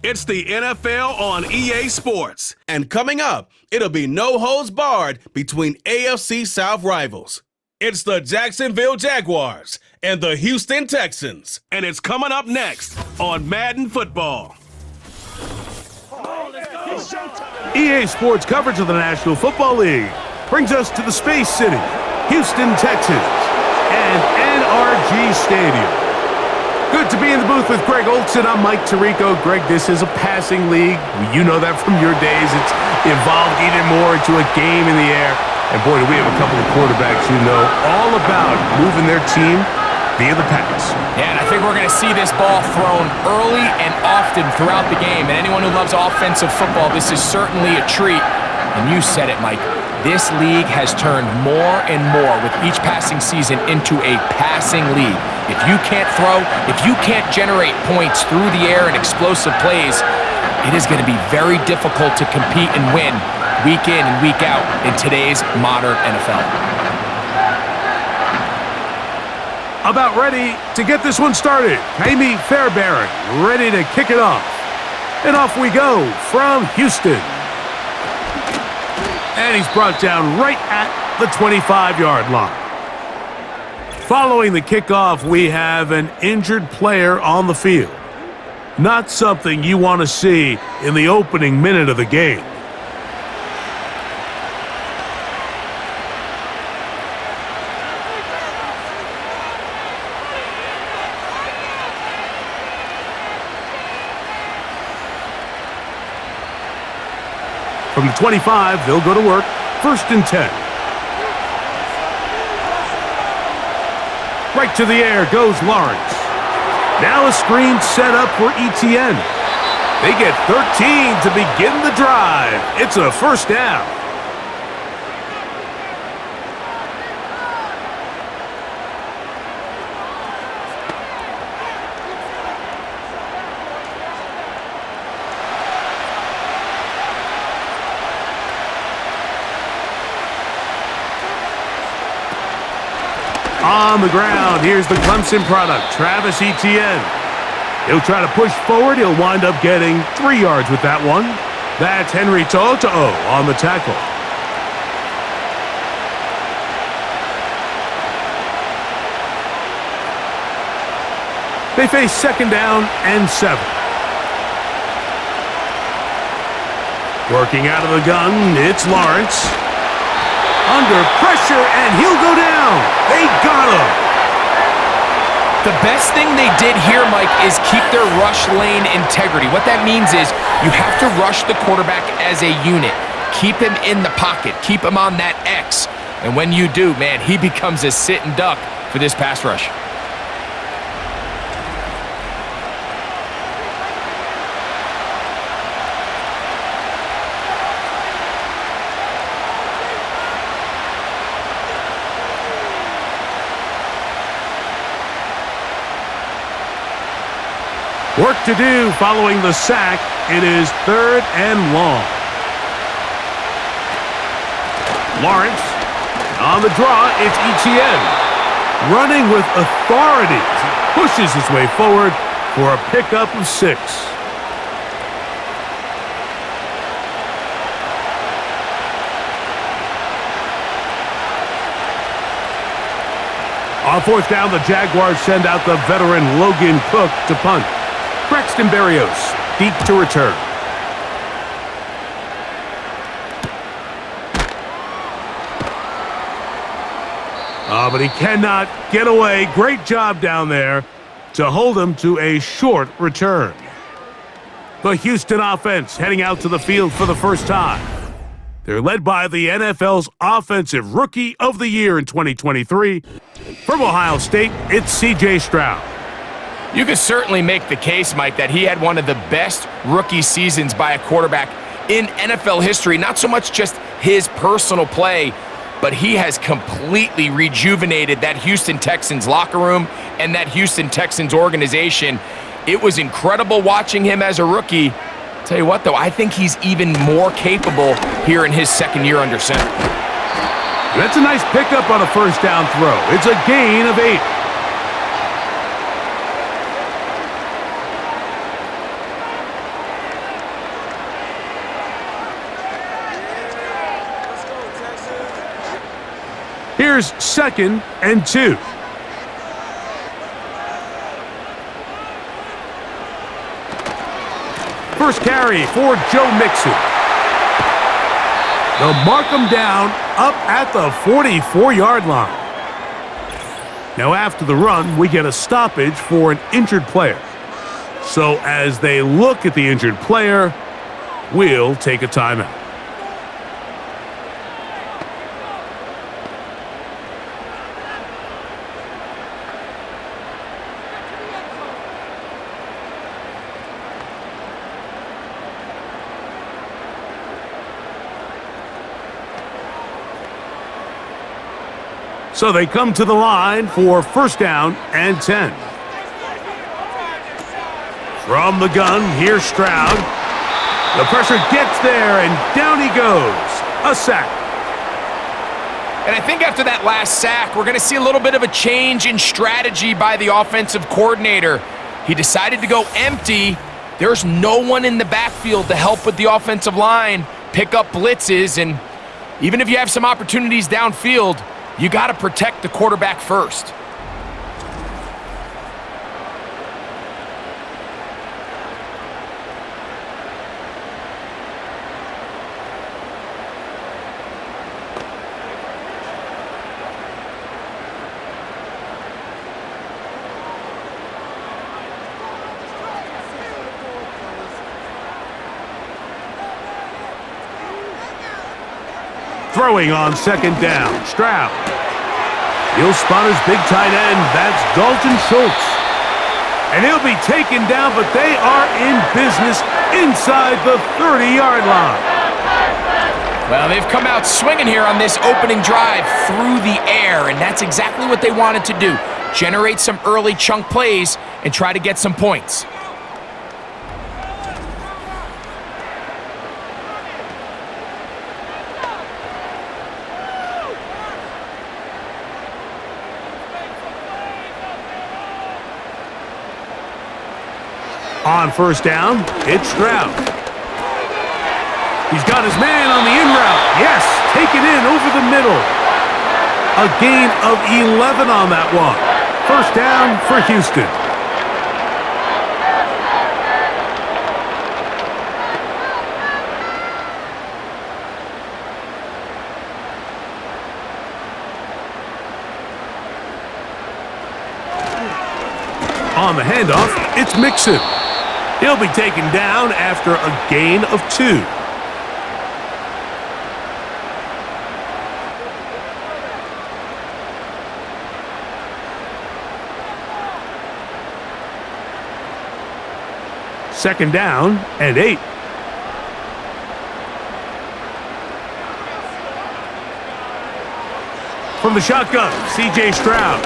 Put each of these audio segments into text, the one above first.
It's the NFL on EA Sports. And coming up, it'll be no holds barred between AFC South rivals. It's the Jacksonville Jaguars and the Houston Texans. And it's coming up next on Madden Football. EA Sports coverage of the National Football League brings us to the Space City, Houston, Texas, and NRG Stadium. Good to be in the booth with Greg Olson. I'm Mike Tirico. Greg, this is a passing league. You know that from your days. It's evolved even more into a game in the air. And boy, do we have a couple of quarterbacks who know all about moving their team via the pass. Yeah, and I think we're going to see this ball thrown early and often throughout the game. And anyone who loves offensive football, this is certainly a treat. And you said it, Mike. This league has turned more and more with each passing season into a passing league. If you can't throw, if you can't generate points through the air and explosive plays, it is going to be very difficult to compete and win week in and week out in today's modern NFL. About ready to get this one started. Amy Fairbairn ready to kick it off. And off we go from Houston. And he's brought down right at the 25-yard line. Following the kickoff, we have an injured player on the field. Not something you want to see in the opening minute of the game. From the 25, they'll go to work. 1st and 10. Right to the air goes Lawrence. Now a screen set up for ETN. They get 13 to begin the drive. It's a 1st down. On the ground, here's the Clemson product, Travis Etienne. He'll try to push forward. He'll wind up getting 3 yards with that one. That's Henry To'oto'o on the tackle. They face 2nd down and 7. Working out of the gun, it's Lawrence. Under pressure, and he'll go down. They got him. The best thing they did here, Mike, is keep their rush lane integrity. What that means is you have to rush the quarterback as a unit. Keep him in the pocket. Keep him on that X. And when you do, man, he becomes a sit and duck for this pass rush. Work to do following the sack. It is 3rd and long. Lawrence on the draw. It's Etienne running with authority. He pushes his way forward for a pickup of 6. On 4th down, the Jaguars send out the veteran Logan Cook to punt. Braxton Berrios, deep to return. But he cannot get away. Great job down there to hold him to a short return. The Houston offense heading out to the field for the first time. They're led by the NFL's Offensive Rookie of the Year in 2023. From Ohio State, it's C.J. Stroud. You could certainly make the case, Mike, that he had one of the best rookie seasons by a quarterback in NFL history. Not so much just his personal play, but he has completely rejuvenated that Houston Texans locker room and that Houston Texans organization. It was incredible watching him as a rookie. Tell you what, though, I think he's even more capable here in his 2nd year under center. That's a nice pickup on a 1st down throw. It's a gain of 8. Here's 2nd and 2. First carry for Joe Mixon. They'll mark him down up at the 44-yard line. Now after the run, we get a stoppage for an injured player. So as they look at the injured player, we'll take a timeout. So they come to the line for 1st down and 10. From the gun, here's Stroud. The pressure gets there, and down he goes. A sack. And I think after that last sack, we're going to see a little bit of a change in strategy by the offensive coordinator. He decided to go empty. There's no one in the backfield to help with the offensive line, pick up blitzes, and even if you have some opportunities downfield, you got to protect the quarterback first. Throwing on 2nd down, Stroud. He'll spot his big tight end. That's Dalton Schultz. And he'll be taken down, but they are in business inside the 30-yard line. Well, they've come out swinging here on this opening drive through the air, and that's exactly what they wanted to do. Generate some early chunk plays and try to get some points. On 1st down, it's Stroud. He's got his man on the in route. Yes, taken in over the middle. A gain of 11 on that one. 1st down for Houston. On the handoff, it's Mixon. He'll be taken down after a gain of 2. Second down and 8. From the shotgun, C.J. Stroud.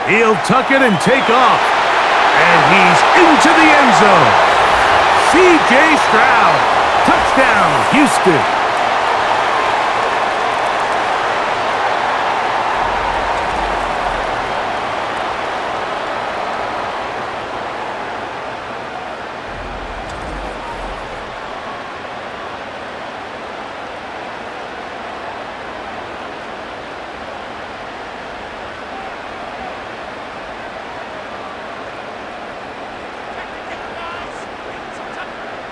He'll tuck it and take off. And he's into the end zone. C.J. Stroud. Touchdown, Houston.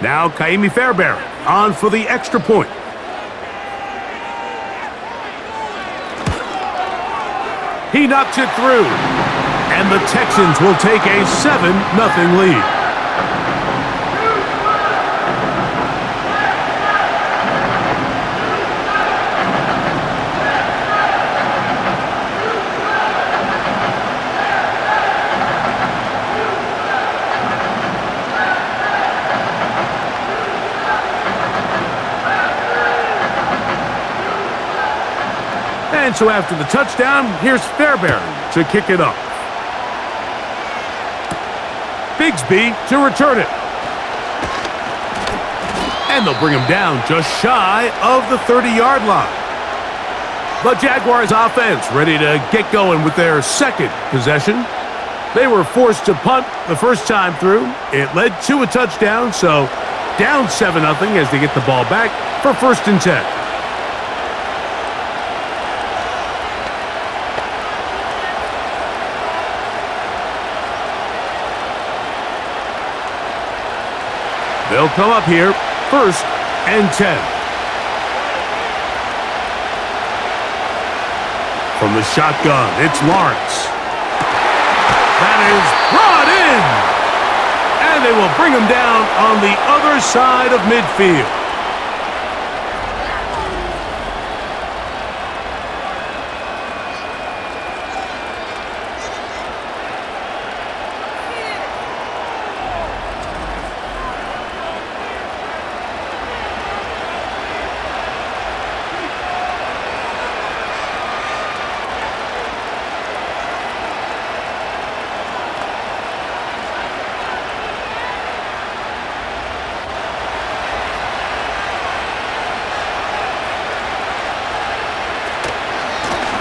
Now Kaimi Fairbairn on for the extra point. He knocks it through. And the Texans will take a 7-0 lead. And so after the touchdown, here's Fairbairn to kick it off. Bigsby to return it. And they'll bring him down just shy of the 30-yard line. The Jaguars offense ready to get going with their second possession. They were forced to punt the first time through. It led to a touchdown, so down 7-0 as they get the ball back for 1st and 10. They'll come up here, 1st and 10. From the shotgun, it's Lawrence. That is brought in! And they will bring him down on the other side of midfield.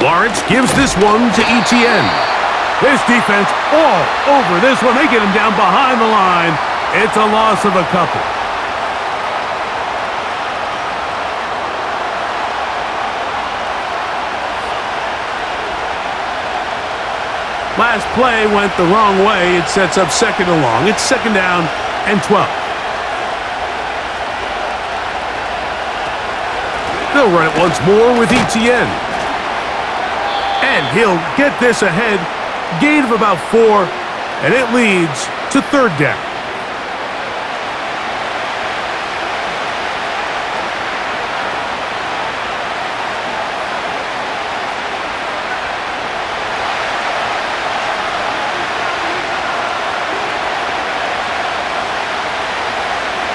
Lawrence gives this one to ETN. This defense all over this one. They get him down behind the line. It's a loss of a couple. Last play went the wrong way. It sets up 2nd and long. It's 2nd down and 12. They'll run it once more with ETN. And he'll get this ahead, gain of about 4, and it leads to 3rd down.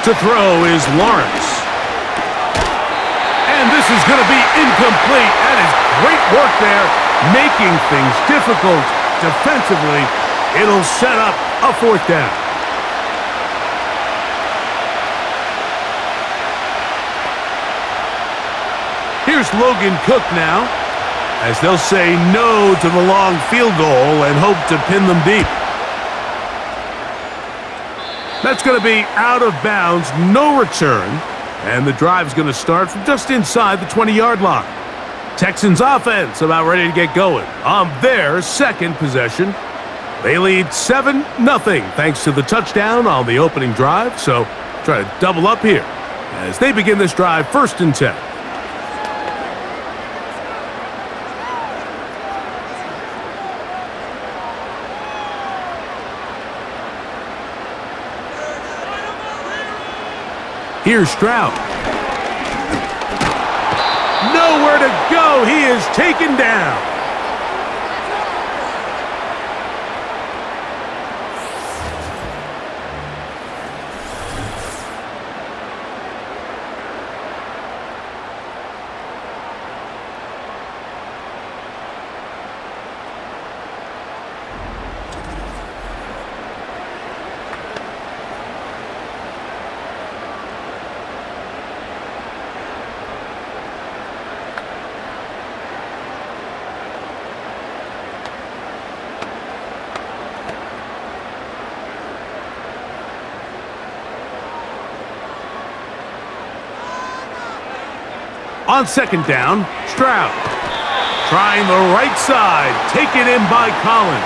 To throw is Lawrence. And this is going to be incomplete. That is great work there, making things difficult defensively. It'll set up a 4th down. Here's Logan Cook now, as they'll say no to the long field goal and hope to pin them deep. That's going to be out of bounds, no return, and the drive's going to start from just inside the 20-yard line. Texans offense about ready to get going on their 2nd possession. They lead 7-0 thanks to the touchdown on the opening drive, so try to double up here as they begin this drive 1st and 10. Here's Stroud. Nowhere to go. He is taken down. On 2nd down, Stroud. Trying the right side. Taken in by Collins.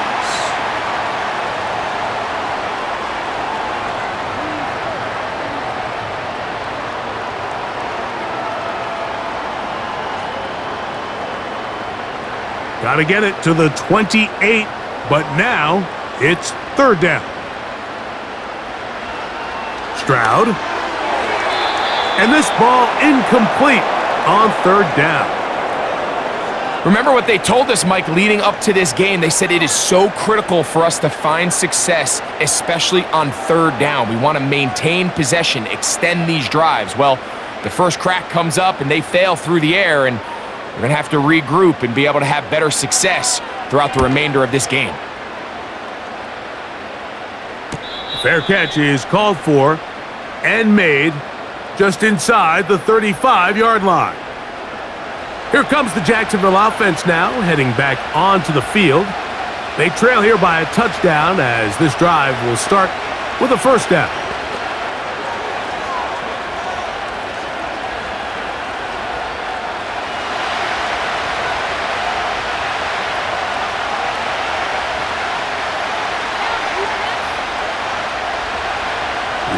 Got to get it to the 28, but now it's 3rd down. Stroud. And this ball incomplete on 3rd down. Remember what they told us, Mike, leading up to this game. They said it is so critical for us to find success, especially on 3rd down. We want to maintain possession, extend these drives. Well, the first crack comes up and they fail through the air, and we're going to have to regroup and be able to have better success throughout the remainder of this game. Fair catch is called for and made just inside the 35-yard line. Here comes the Jacksonville offense now, heading back onto the field. They trail here by a touchdown as this drive will start with a 1st down.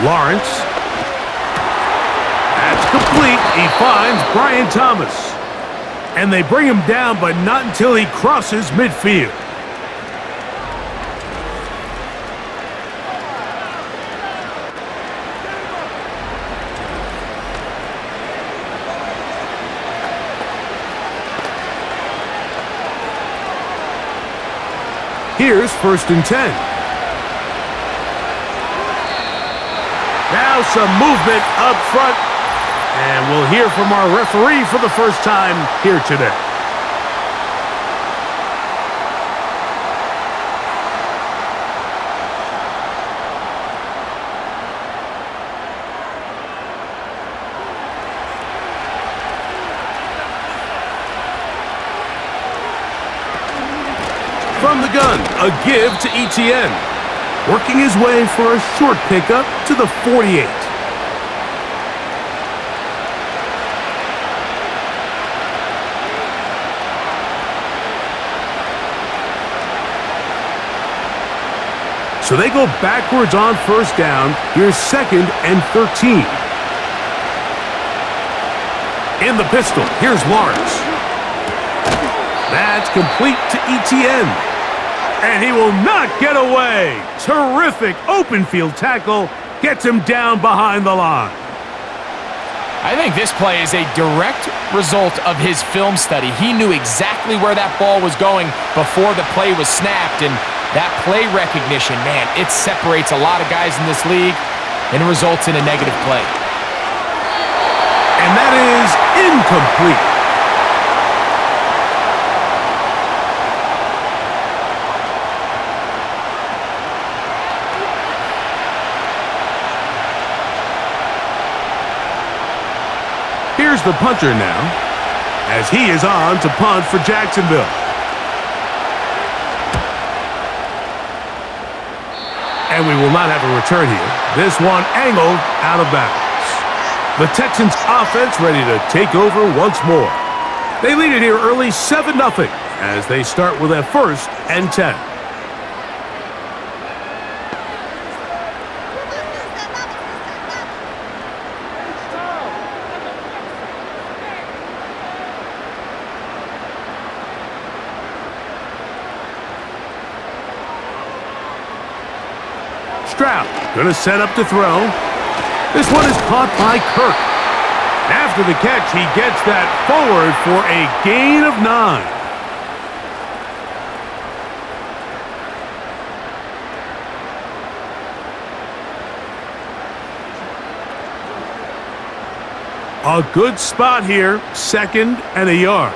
Lawrence. complete. He finds Brian Thomas. And they bring him down, but not until he crosses midfield. Here's 1st and 10. Now some movement up front. And we'll hear from our referee for the first time here today. From the gun, a give to Etienne. Working his way for a short pickup to the 48. So they go backwards on 1st down. Here's 2nd and 13. In the pistol, here's Lawrence. That's complete to Etienne. And he will not get away. Terrific open field tackle. Gets him down behind the line. I think this play is a direct result of his film study. He knew exactly where that ball was going before the play was snapped, and that play recognition, man, it separates a lot of guys in this league and results in a negative play. And that is incomplete. Here's the punter now, as he is on to punt for Jacksonville. And we will not have a return here. This one angled out of bounds. The Texans offense ready to take over once more. They lead it here early 7-0 as they start with a 1st and 10. Stroud going to set up to throw. This one is caught by Kirk. After the catch, he gets that forward for a gain of 9. A good spot here, 2nd and a yard.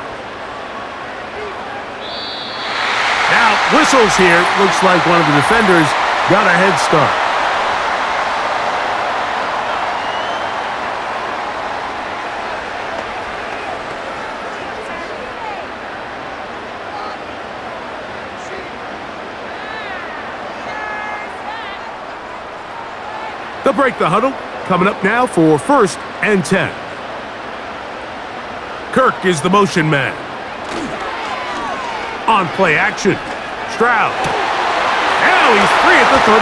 Now, whistles here. Looks like one of the defenders got a head start. They'll break the huddle. Coming up now for 1st and 10. Kirk is the motion man. On play action. Stroud. Now he's free at the 35.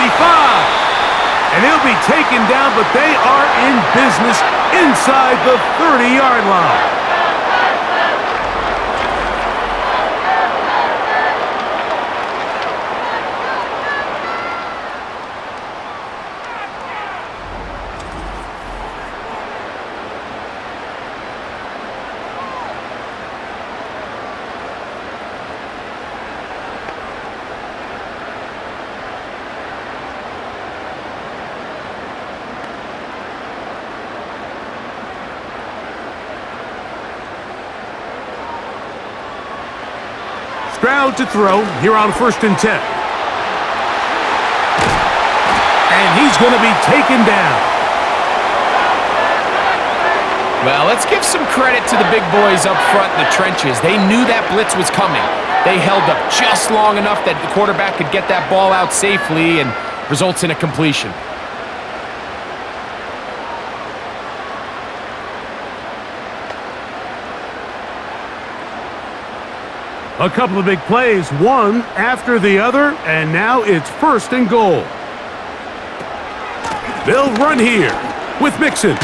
And he'll be taken down, but they are in business inside the 30-yard line. Stroud to throw here on 1st and 10. And he's going to be taken down. Well, let's give some credit to the big boys up front in the trenches. They knew that blitz was coming. They held up just long enough that the quarterback could get that ball out safely and results in a completion. A couple of big plays, one after the other, and now it's 1st and goal. They'll run here with Mixon.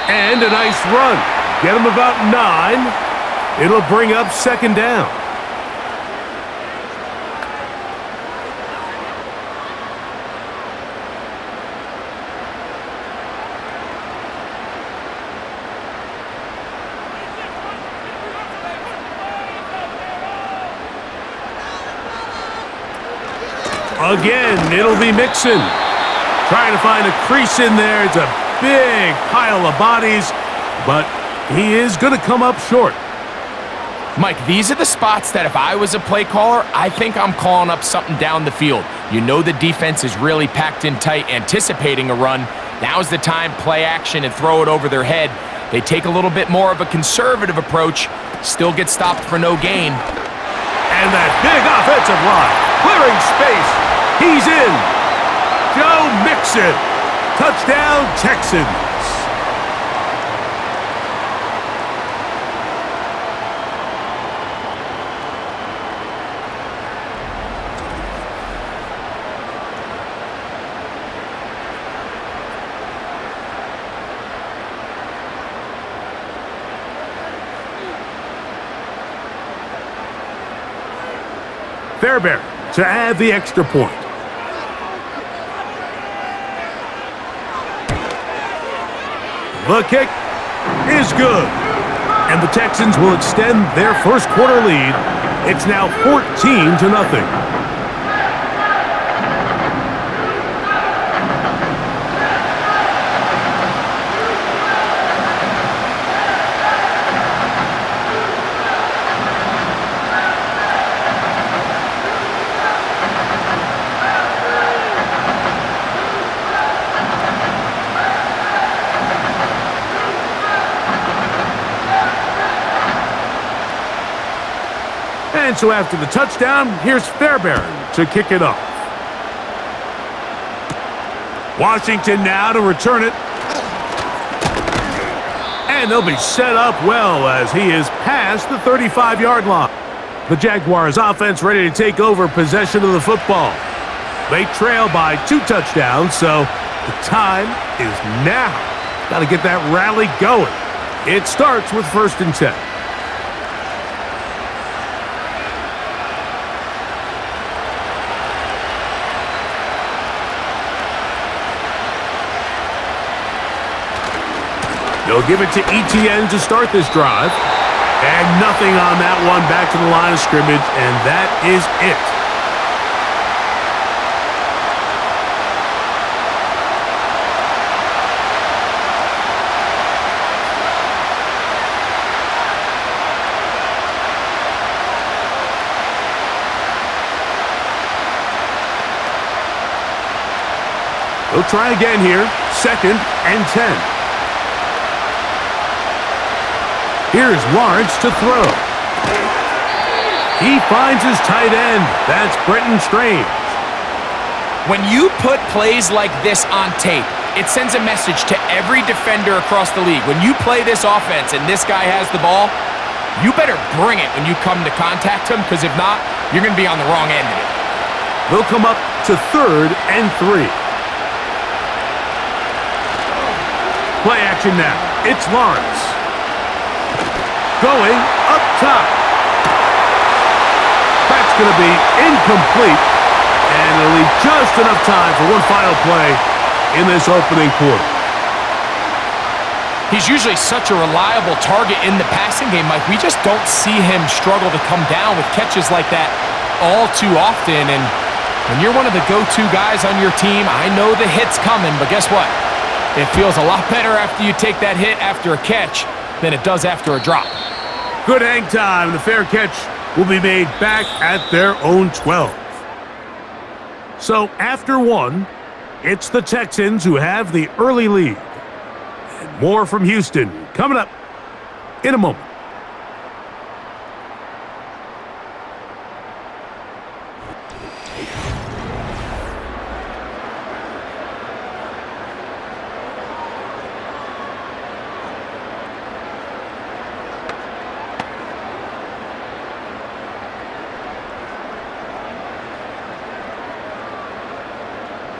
And a nice run. Get him about 9. It'll bring up second down. Again, it'll be Mixon. Trying to find a crease in there. It's a big pile of bodies, but he is going to come up short. Mike, these are the spots that if I was a play caller, I think I'm calling up something down the field. You know the defense is really packed in tight, anticipating a run. Now's the time, play action and throw it over their head. They take a little bit more of a conservative approach, still get stopped for no gain. And that big offensive line, clearing space. He's in. Joe Mixon. Touchdown, Texans. Fairbairn to add the extra point. The kick is good. And the Texans will extend their first quarter lead. It's now 14-0. And so after the touchdown, here's Fairbairn to kick it off. Washington now to return it. And they'll be set up well as he is past the 35-yard line. The Jaguars offense ready to take over possession of the football. They trail by 2 touchdowns, so the time is now. Got to get that rally going. It starts with 1st and 10. They'll give it to Etienne to start this drive. And nothing on that one, back to the line of scrimmage, and that is it. They'll try again here, 2nd and 10. Here's Lawrence to throw. He finds his tight end. That's Brenton Strange. When you put plays like this on tape, it sends a message to every defender across the league. When you play this offense and this guy has the ball, you better bring it when you come to contact him, because if not, you're going to be on the wrong end of it. They'll come up to 3rd and 3. Play action now. It's Lawrence. Going up top. That's going to be incomplete. And it'll leave just enough time for one final play in this opening quarter. He's usually such a reliable target in the passing game, Mike. We just don't see him struggle to come down with catches like that all too often. And when you're one of the go-to guys on your team, I know the hit's coming, but guess what? It feels a lot better after you take that hit after a catch than it does after a drop. Good hang time. The fair catch will be made back at their own 12. So after 1, it's the Texans who have the early lead. And more from Houston coming up in a moment.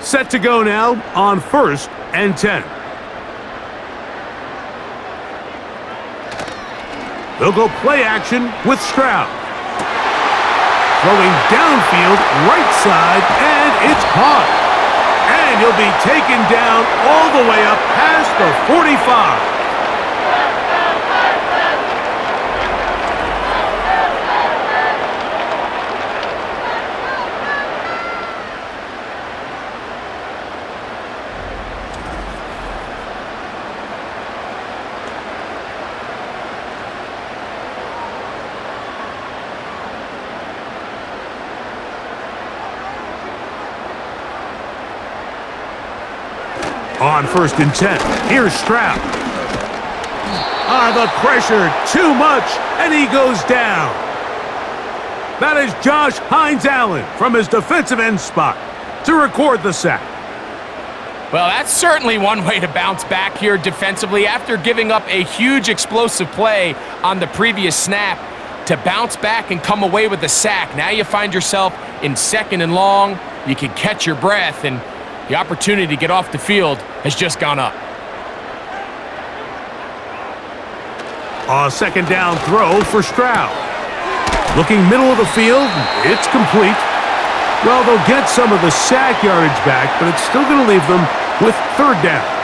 Set to go now on 1st and 10. They'll go play action with Stroud. Throwing downfield, right side, and it's caught. And he'll be taken down all the way up past the 45. On 1st and 10, here's Stroud. The pressure, too much, and he goes down. That is Josh Hines-Allen from his defensive end spot to record the sack. Well, that's certainly one way to bounce back here defensively after giving up a huge explosive play on the previous snap. To bounce back and come away with the sack. Now you find yourself in 2nd and long. You can catch your breath, and the opportunity to get off the field has just gone up. A 2nd down throw for Stroud. Looking middle of the field, it's complete. Well, they'll get some of the sack yardage back, but it's still going to leave them with 3rd down.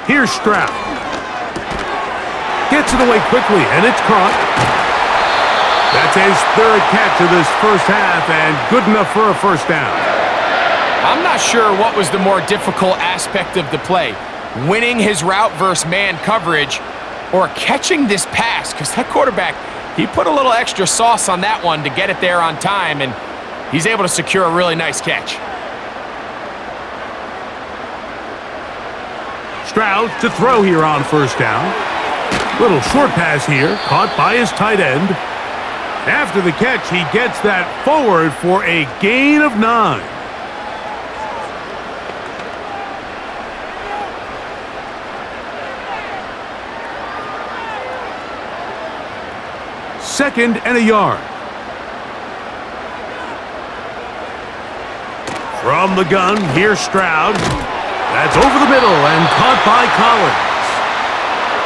Here's Stroud. Gets it away quickly, and it's caught. That's his 3rd catch of this first half, and good enough for a 1st down. I'm not sure what was the more difficult aspect of the play, winning his route versus man coverage or catching this pass, because that quarterback, he put a little extra sauce on that one to get it there on time, and he's able to secure a really nice catch. Stroud to throw here on 1st down. Little short pass here, caught by his tight end. After the catch, he gets that forward for a gain of 9. Second and a yard. From the gun, here's Stroud. That's over the middle and caught by Collins.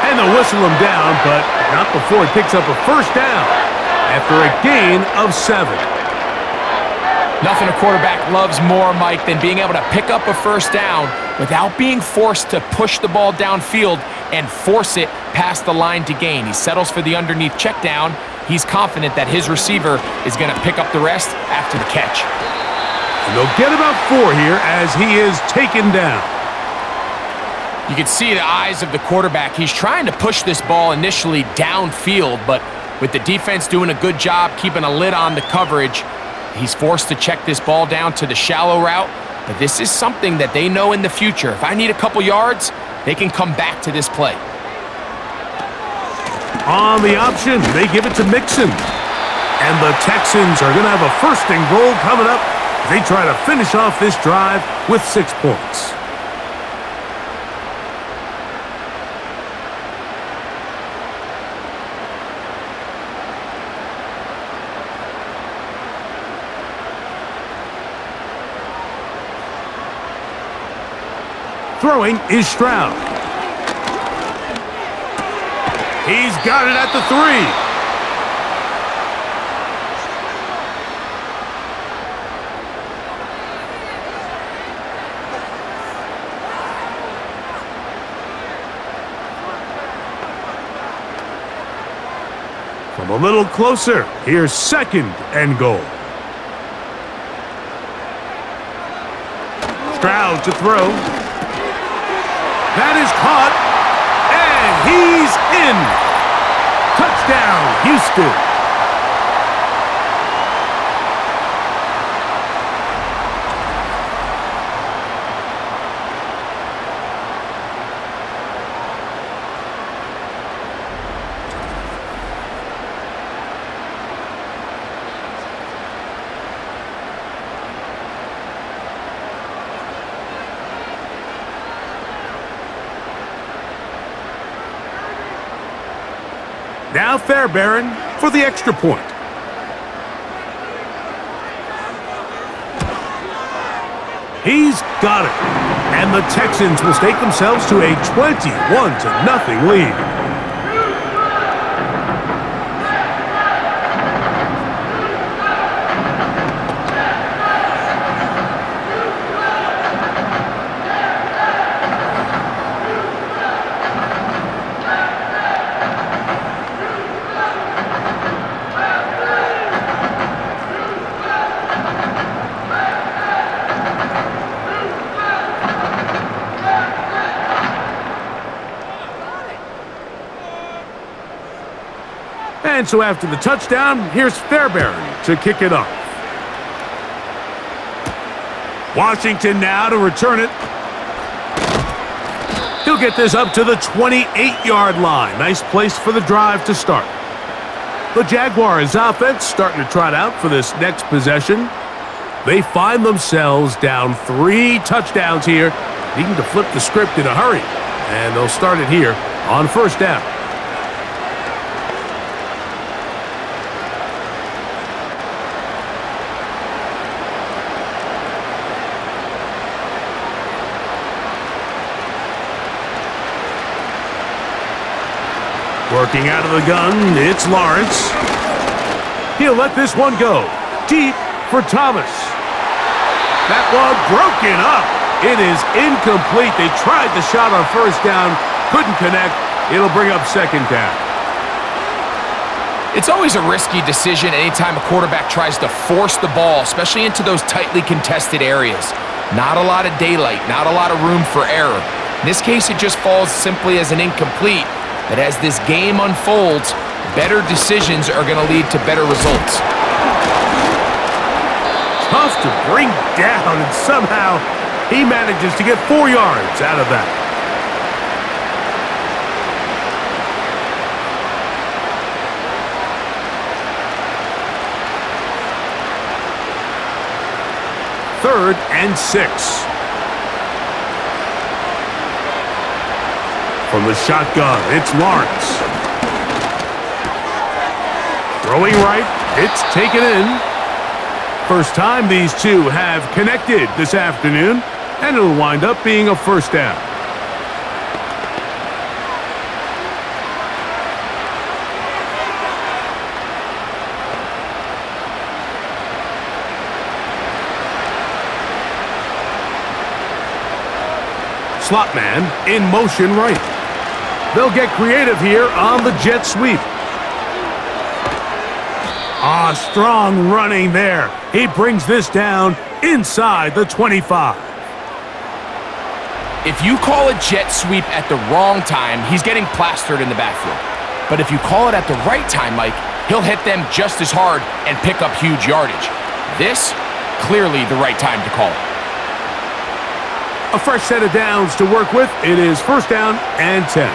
And they'll whistle him down, but not before he picks up a 1st down after a gain of 7. Nothing a quarterback loves more, Mike, than being able to pick up a 1st down without being forced to push the ball downfield and force it past the line to gain. He settles for the underneath check down. He's confident that his receiver is going to pick up the rest after the catch. And they'll get about 4 here as he is taken down. You can see the eyes of the quarterback. He's trying to push this ball initially downfield, but with the defense doing a good job keeping a lid on the coverage, he's forced to check this ball down to the shallow route. But this is something that they know in the future. If I need a couple yards, they can come back to this play. On the option, they give it to Mixon. And the Texans are going to have a 1st and goal coming up. They try to finish off this drive with 6 points. Throwing is Stroud. He's got it at the 3. From a little closer, here's 2nd and goal. Stroud to throw. That is caught, and he's in. Touchdown, Houston. Now Fairbairn for the extra point. He's got it. And the Texans will stake themselves to a 21-0 lead. And so after the touchdown, here's Fairbairn to kick it off. Washington now to return it. He'll get this up to the 28-yard line. Nice place for the drive to start. The Jaguars offense starting to trot out for this next possession. They find themselves down 3 touchdowns here, needing to flip the script in a hurry. And they'll start it here on first down. Working out of the gun, it's Lawrence. He'll let this one go. Deep for Thomas. That one broken up. It is incomplete. They tried the shot on first down, couldn't connect. It'll bring up second down. It's always a risky decision anytime a quarterback tries to force the ball, especially into those tightly contested areas. Not a lot of daylight, not a lot of room for error. In this case, it just falls simply as an incomplete. But as this game unfolds, better decisions are going to lead to better results. Tough to bring down, and somehow he manages to get 4 yards out of that. Third and 6. From the shotgun, it's Lawrence. Throwing right, it's taken in. First time these two have connected this afternoon, and it'll wind up being a first down. Slot man in motion right. They'll get creative here on the jet sweep. Strong running there. He brings this down inside the 25. If you call a jet sweep at the wrong time, he's getting plastered in the backfield. But if you call it at the right time, Mike, he'll hit them just as hard and pick up huge yardage. This, clearly the right time to call it. A fresh set of downs to work with. It is first down and 10.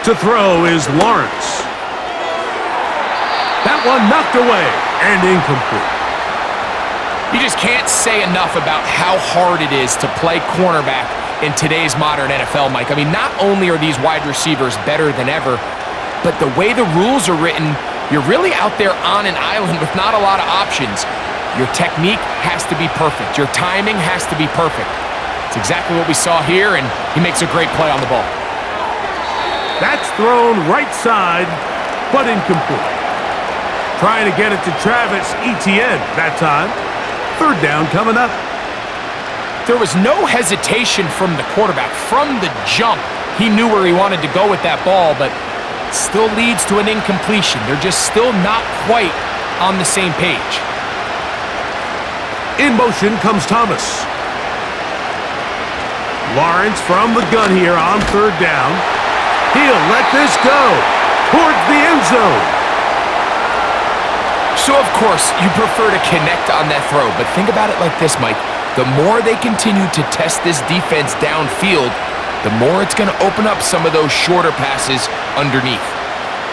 To throw is Lawrence. That one knocked away and incomplete. You just can't say enough about how hard it is to play cornerback in today's modern NFL, Mike. I mean, not only are these wide receivers better than ever, but the way the rules are written, you're really out there on an island with not a lot of options. Your technique has to be perfect. Your timing has to be perfect. It's exactly what we saw here, and he makes a great play on the ball. That's thrown right side, but incomplete. Trying to get it to Travis Etienne that time. Third down coming up. There was no hesitation from the quarterback. From the jump, he knew where he wanted to go with that ball, but it still leads to an incompletion. They're just still not quite on the same page. In motion comes Thomas. Lawrence from the gun here on third down. He'll let this go towards the end zone. So, of course, you prefer to connect on that throw, but think about it like this, Mike. The more they continue to test this defense downfield, the more it's going to open up some of those shorter passes underneath.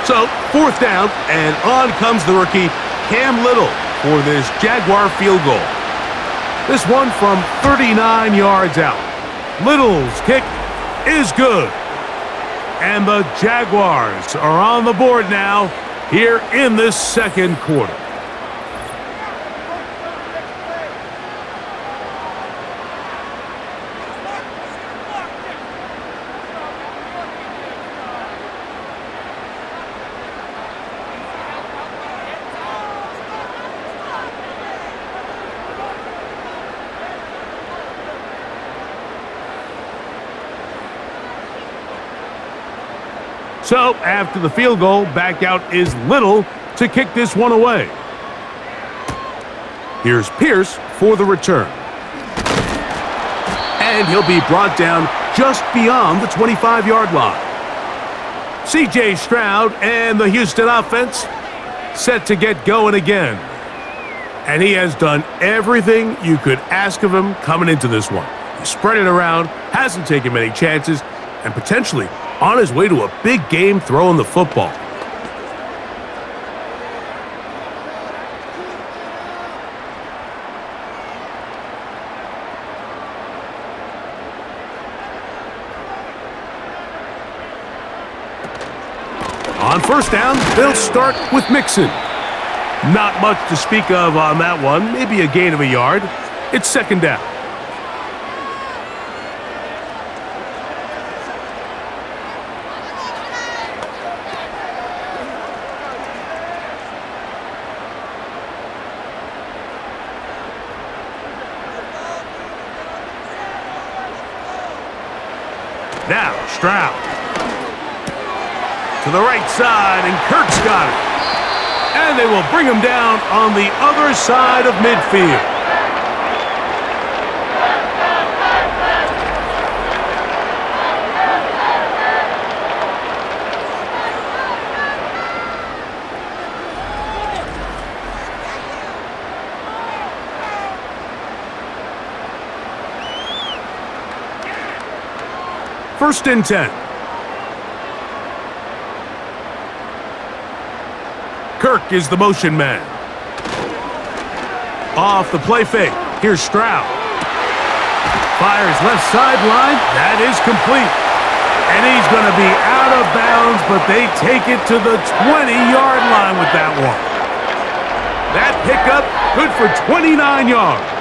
So, fourth down, and on comes the rookie, Cam Little, for this Jaguar field goal. This one from 39 yards out. Little's kick is good. And the Jaguars are on the board now here in this second quarter. So, after the field goal, back out is Little to kick this one away. Here's Pierce for the return. And he'll be brought down just beyond the 25-yard line. C.J. Stroud and the Houston offense set to get going again. And he has done everything you could ask of him coming into this one. He spread it around, hasn't taken many chances, and potentially on his way to a big game throwing the football. On first down, they'll start with Mixon. Not much to speak of on that one, maybe a gain of a yard. It's second down. Now, Stroud. To the right side, and Kirk's got it. And they will bring him down on the other side of midfield. First and 10. Kirk is the motion man. Off the play fake. Here's Stroud. Fires left sideline. That is complete. And he's going to be out of bounds, but they take it to the 20-yard line with that one. That pickup good for 29 yards.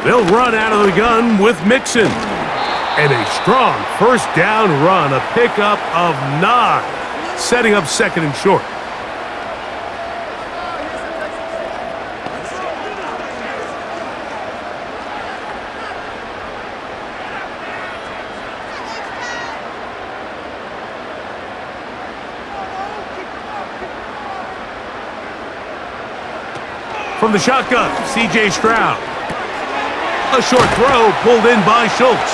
They'll run out of the gun with Mixon. And a strong first down run, a pickup of 9, setting up second and short. From the shotgun, C.J. Stroud. A short throw pulled in by Schultz.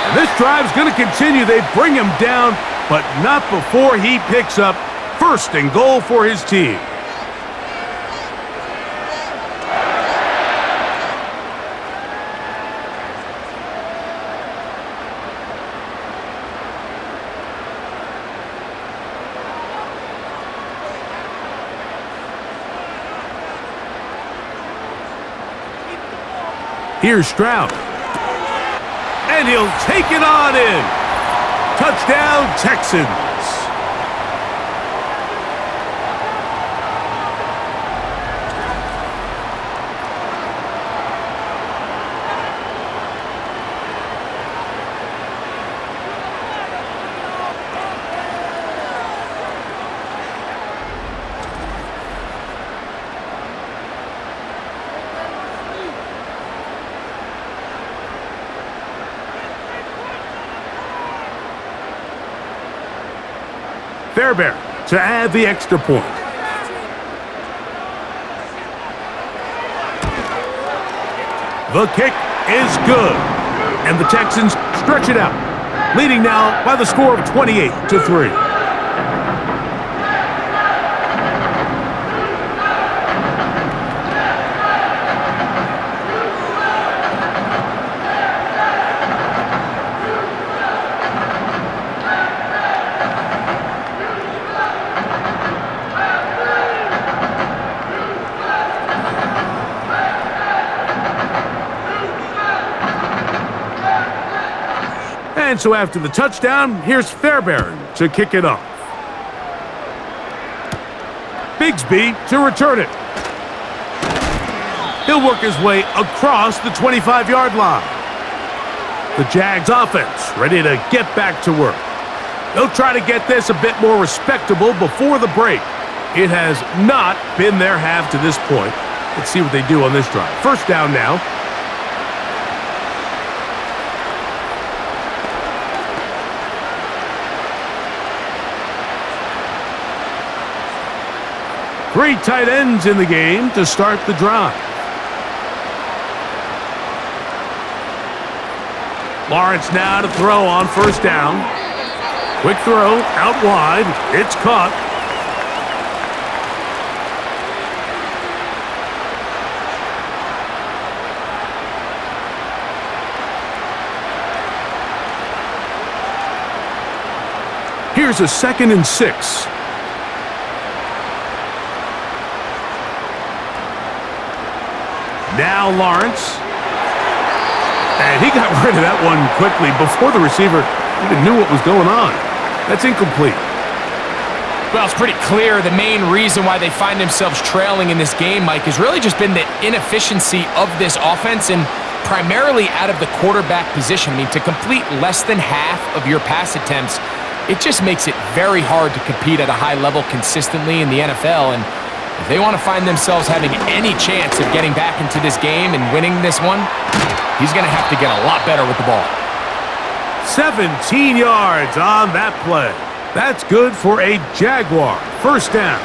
And this drive's going to continue. They bring him down, but not before he picks up first and goal for his team. Here's Stroud. And he'll take it on in. Touchdown, Texans. Fairbairn to add the extra point. The kick is good. And the Texans stretch it out, leading now by the score of 28-3. And so after the touchdown, here's Fairbairn to kick it off. Bigsby to return it. He'll work his way across the 25-yard line. The Jags offense ready to get back to work. They'll try to get this a bit more respectable before the break. It has not been their half to this point. Let's see what they do on this drive. First down now. Three tight ends in the game to start the drive. Lawrence now to throw on first down. Quick throw, out wide. It's caught. Here's a 2nd and 6. Now Lawrence. And he got rid of that one quickly before the receiver even knew what was going on. That's incomplete. Well, it's pretty clear the main reason why they find themselves trailing in this game, Mike, has really just been the inefficiency of this offense and primarily out of the quarterback position. I mean, to complete less than half of your pass attempts, it just makes it very hard to compete at a high level consistently in the NFL. And if they want to find themselves having any chance of getting back into this game and winning this one, he's going to have to get a lot better with the ball. 17 yards on that play. That's good for a Jaguar. First down.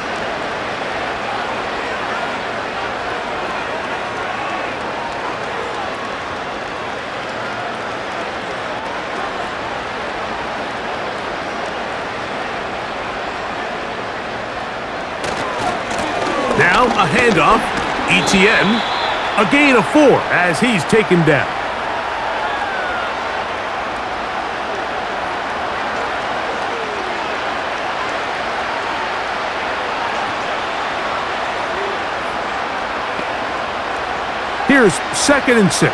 Now a handoff. ETN. A gain of 4 as he's taken down. Here's 2nd and 6.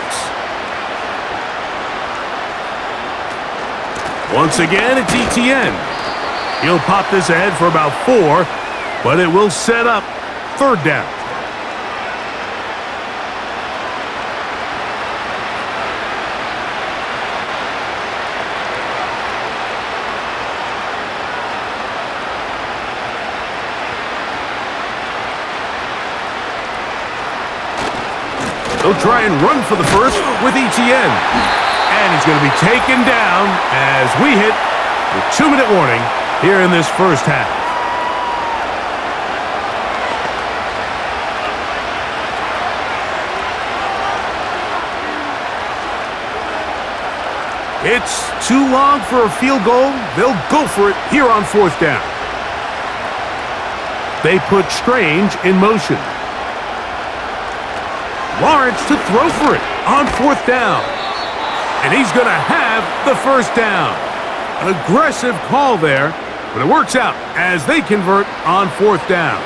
Once again, it's ETN. He'll pop this ahead for about 4, but it will set up 3rd down. They'll try and run for the first with ETN. And he's going to be taken down as we hit the 2-minute warning here in this first half. It's too long for a field goal. They'll go for it here on 4th down. They put Strange in motion. Lawrence to throw for it on 4th down. And he's going to have the first down. An aggressive call there, but it works out as they convert on 4th down.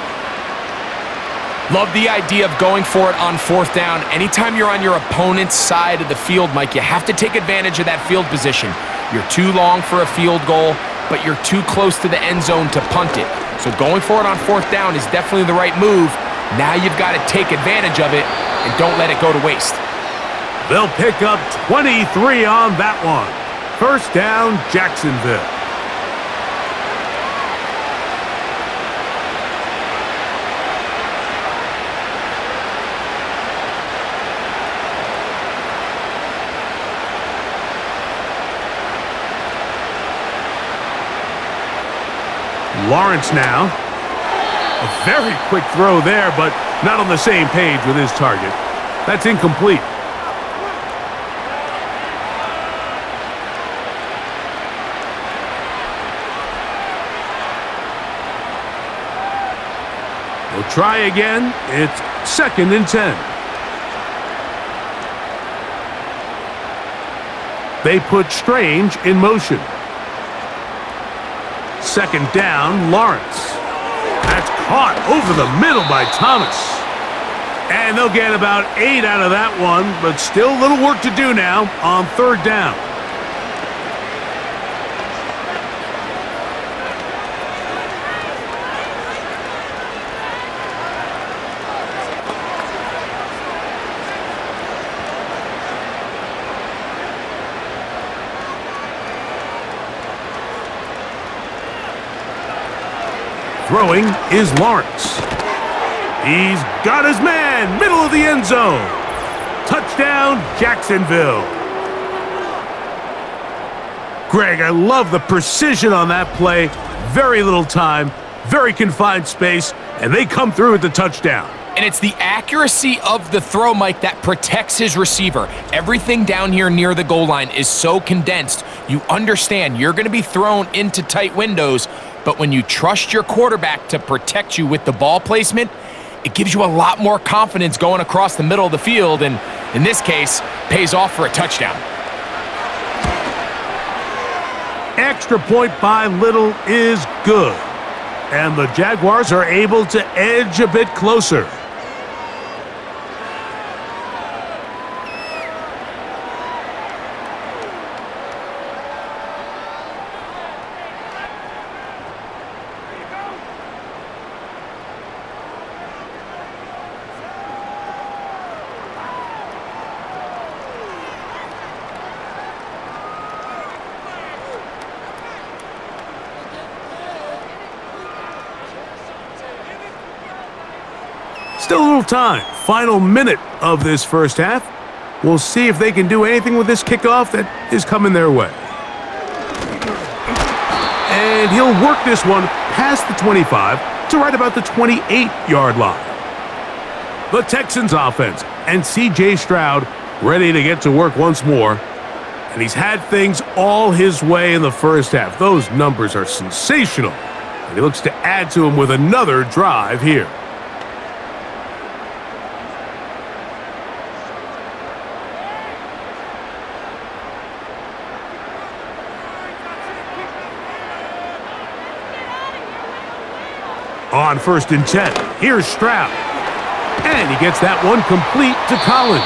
Love the idea of going for it on 4th down. Anytime you're on your opponent's side of the field, Mike, you have to take advantage of that field position. You're too long for a field goal, but you're too close to the end zone to punt it. So going for it on 4th down is definitely the right move. Now you've got to take advantage of it and don't let it go to waste. They'll pick up 23 on that one. First down, Jacksonville. Lawrence now. A very quick throw there, but not on the same page with his target. That's incomplete. We'll try again. It's 2nd and 10. They put Strange in motion. 2nd down, Lawrence. That's caught over the middle by Thomas. And they'll get about 8 out of that one, but still a little work to do now on 3rd down. Throwing is Lawrence. He's got his man, middle of the end zone. Touchdown, Jacksonville. Greg, I love the precision on that play. Very little time, very confined space, and they come through with the touchdown. And it's the accuracy of the throw, Mike, that protects his receiver. Everything down here near the goal line is so condensed. You understand you're going to be thrown into tight windows, but when you trust your quarterback to protect you with the ball placement, it gives you a lot more confidence going across the middle of the field, and in this case, pays off for a touchdown. Extra point by Little is good. And the Jaguars are able to edge a bit closer. Still a little time. Final minute of this first half. We'll see if they can do anything with this kickoff that is coming their way. And he'll work this one past the 25 to right about the 28-yard line. The Texans offense and C.J. Stroud ready to get to work once more. And he's had things all his way in the first half. Those numbers are sensational. And he looks to add to them with another drive here. On 1st and 10, here's Stroud. And he gets that one complete to Collins.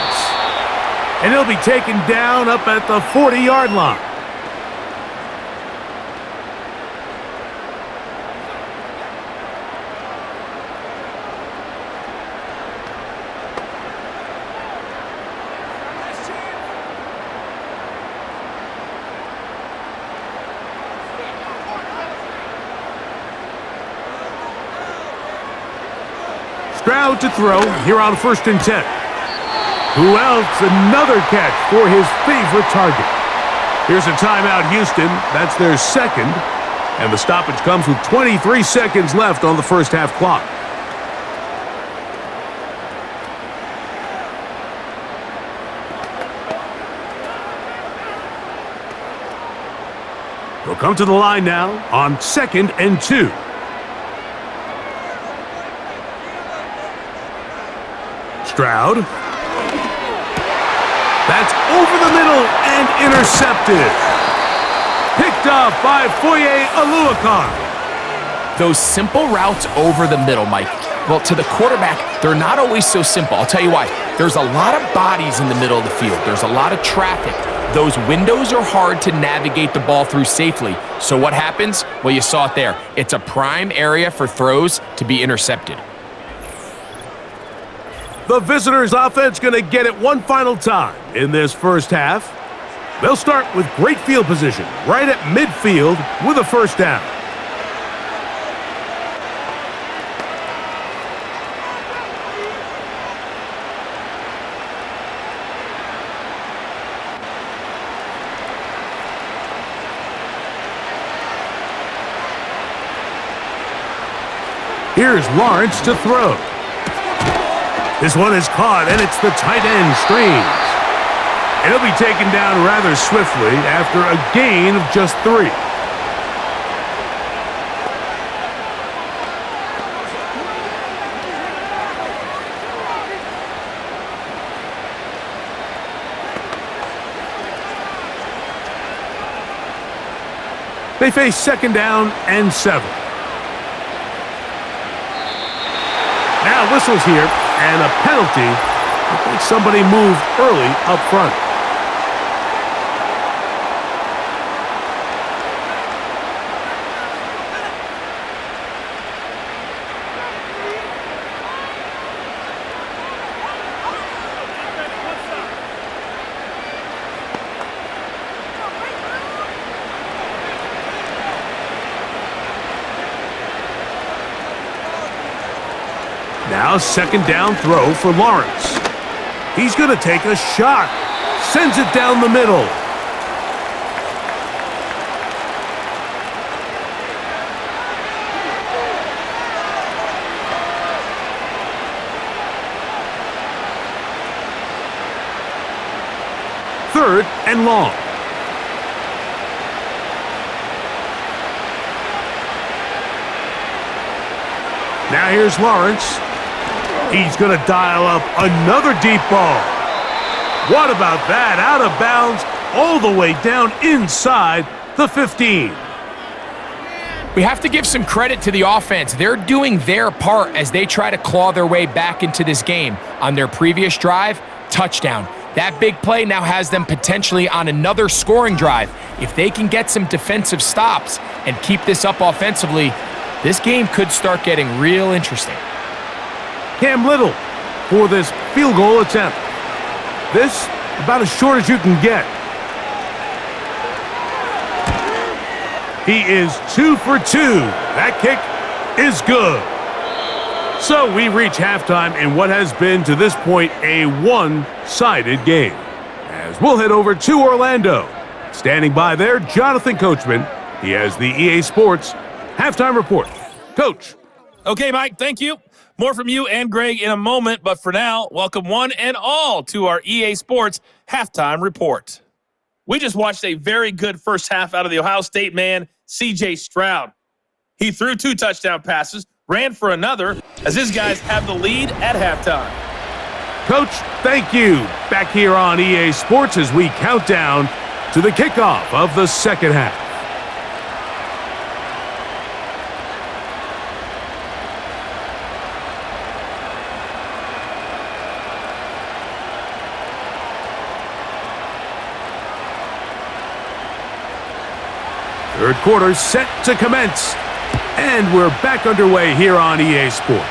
And he'll be taken down up at the 40-yard line. Stroud to throw here on 1st and 10. Who else? Another catch for his favorite target. Here's a timeout, Houston. That's their second. And the stoppage comes with 23 seconds left on the first half clock. They'll come to the line now on 2nd and 2. Stroud. That's over the middle and intercepted. Picked off by Foye Oluokun. Those simple routes over the middle, Mike. Well, to the quarterback, they're not always so simple. I'll tell you why. There's a lot of bodies in the middle of the field. There's a lot of traffic. Those windows are hard to navigate the ball through safely. So what happens? Well, you saw it there. It's a prime area for throws to be intercepted. The visitors' offense going to get it one final time in this first half. They'll start with great field position right at midfield with a first down. Here's Lawrence to throw. This one is caught, and it's the tight end, Strange. And he'll be taken down rather swiftly after a gain of just 3. They face 2nd down and 7. Now whistles here. And a penalty. I think somebody moved early up front. Now second down throw for Lawrence. He's going to take a shot. Sends it down the middle. Third and long. Now here's Lawrence. He's going to dial up another deep ball. What about that? Out of bounds, all the way down inside the 15. We have to give some credit to the offense. They're doing their part as they try to claw their way back into this game. On their previous drive, touchdown. That big play now has them potentially on another scoring drive. If they can get some defensive stops and keep this up offensively, this game could start getting real interesting. Cam Little for this field goal attempt. This about as short as you can get. He is 2 for 2. That kick is good. So we reach halftime in what has been to this point a one-sided game. As we'll head over to Orlando. Standing by there, Jonathan Coachman. He has the EA Sports Halftime Report. Coach. Okay, Mike, thank you. More from you and Greg in a moment, but for now, welcome one and all to our EA Sports Halftime Report. We just watched a very good first half out of the Ohio State man, C.J. Stroud. He threw 2 touchdown passes, ran for another, as his guys have the lead at halftime. Coach, thank you. Back here on EA Sports as we count down to the kickoff of the second half. Third quarter set to commence. And we're back underway here on EA Sports.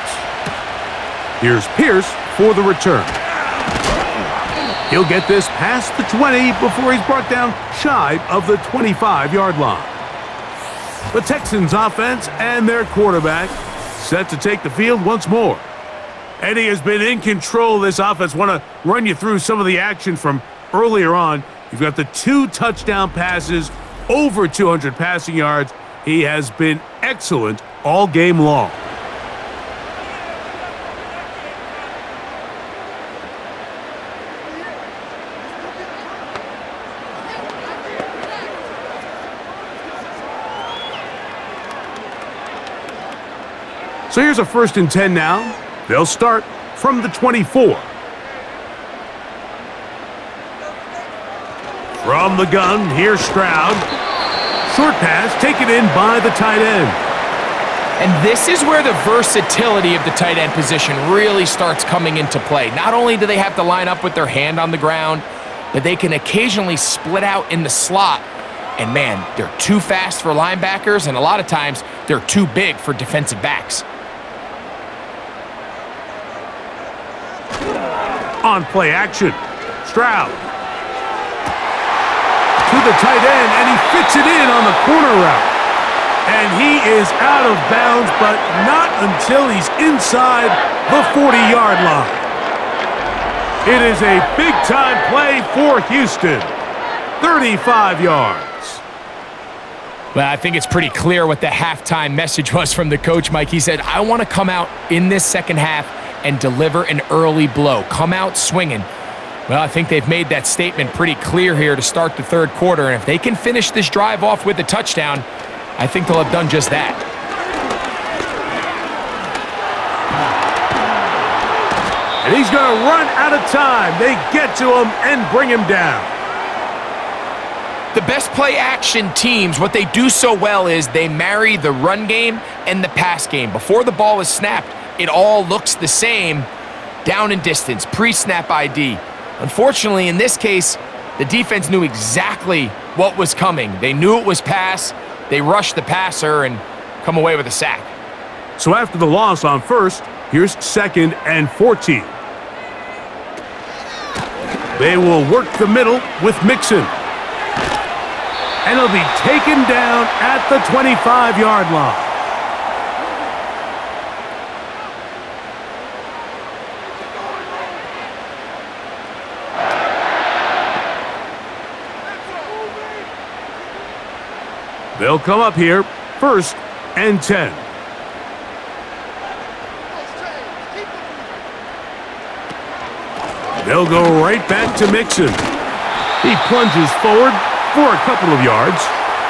Here's Pierce for the return. He'll get this past the 20 before he's brought down shy of the 25-yard line. The Texans offense and their quarterback set to take the field once more. Eddie has been in control of this offense. Want to run you through some of the action from earlier on. You've got the 2 touchdown passes, over 200 passing yards. He has been excellent all game long. So here's a 1st and 10 now. They'll start from the 24. From the gun, here's Stroud. Short pass taken in by the tight end. And this is where the versatility of the tight end position really starts coming into play. Not only do they have to line up with their hand on the ground, but they can occasionally split out in the slot. And man, they're too fast for linebackers, and a lot of times they're too big for defensive backs. On play action, Stroud to the tight end, and he fits it in on the corner route. And he is out of bounds, but not until he's inside the 40-yard line. It is a big-time play for Houston. 35 yards. Well, I think it's pretty clear what the halftime message was from the coach, Mike. He said, I want to come out in this second half and deliver an early blow. Come out swinging. Well, I think they've made that statement pretty clear here to start the third quarter, and if they can finish this drive off with a touchdown, I think they'll have done just that. And he's going to run out of time. They get to him and bring him down. The best play action teams, what they do so well is they marry the run game and the pass game. Before the ball is snapped, it all looks the same. Down and distance, pre-snap ID. Unfortunately, in this case, the defense knew exactly what was coming. They knew it was pass. They rushed the passer and come away with a sack. So after the loss on first, here's 2nd and 14. They will work the middle with Mixon. And he'll be taken down at the 25-yard line. They'll come up here, 1st and 10. They'll go right back to Mixon. He plunges forward for a couple of yards.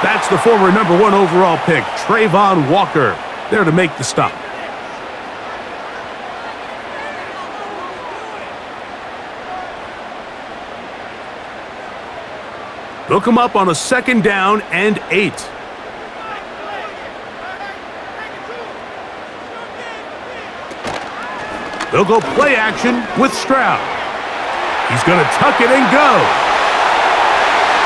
That's the former number 1 overall pick, Trayvon Walker, there to make the stop. They'll come up on a 2nd down and 8. They'll go play action with Stroud. He's going to tuck it and go.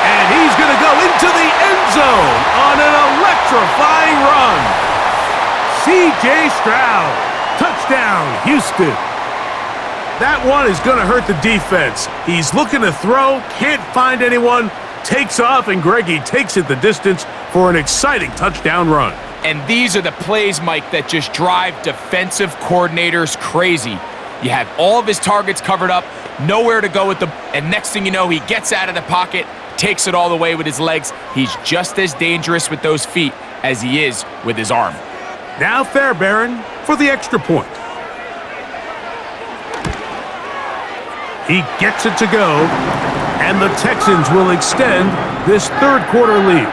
And he's going to go into the end zone on an electrifying run. C.J. Stroud, touchdown, Houston. That one is going to hurt the defense. He's looking to throw, can't find anyone, takes off, and Greggy takes it the distance for an exciting touchdown run. And these are the plays, Mike, that just drive defensive coordinators crazy. You have all of his targets covered up, nowhere to go with them, and next thing you know, he gets out of the pocket, takes it all the way with his legs. He's just as dangerous with those feet as he is with his arm. Now Fairbairn for the extra point. He gets it to go, and the Texans will extend this 3rd quarter lead.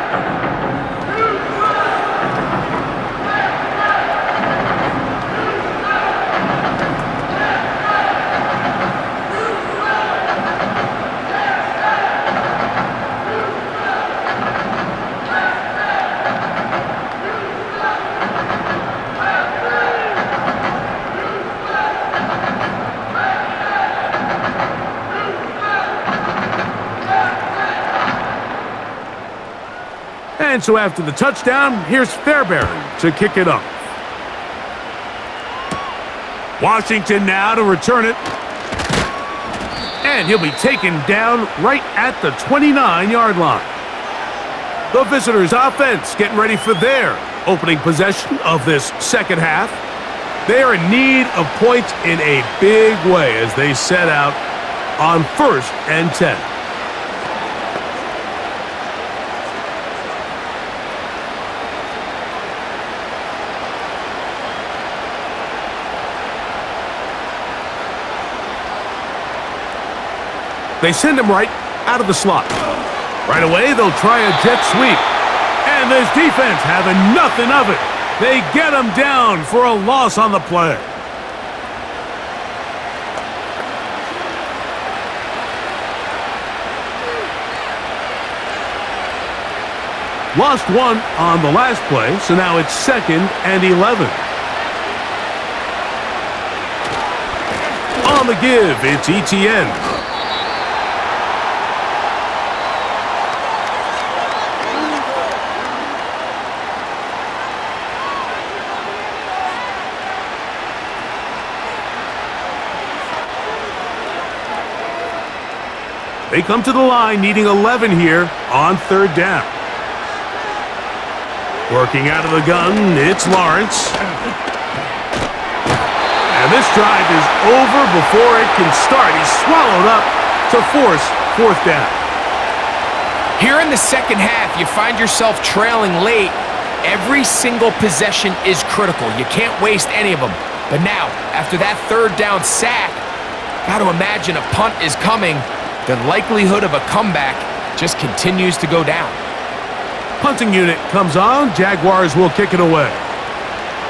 And so after the touchdown, here's Fairbairn to kick it up. Washington now to return it. And he'll be taken down right at the 29-yard line. The visitors' offense getting ready for their opening possession of this 2nd half. They are in need of points in a big way as they set out on 1st and 10. They send him right out of the slot. Right away, they'll try a jet sweep. And this defense having nothing of it. They get him down for a loss on the play. Lost one on the last play, so now it's 2nd and 11. On the give, it's ETN. They come to the line needing 11 here on 3rd down. Working out of the gun, it's Lawrence. And this drive is over before it can start. He's swallowed up to force 4th down. Here in the 2nd half, you find yourself trailing late. Every single possession is critical. You can't waste any of them. But now, after that 3rd down sack, got to imagine a punt is coming. The likelihood of a comeback just continues to go down. Punting unit comes on. Jaguars will kick it away.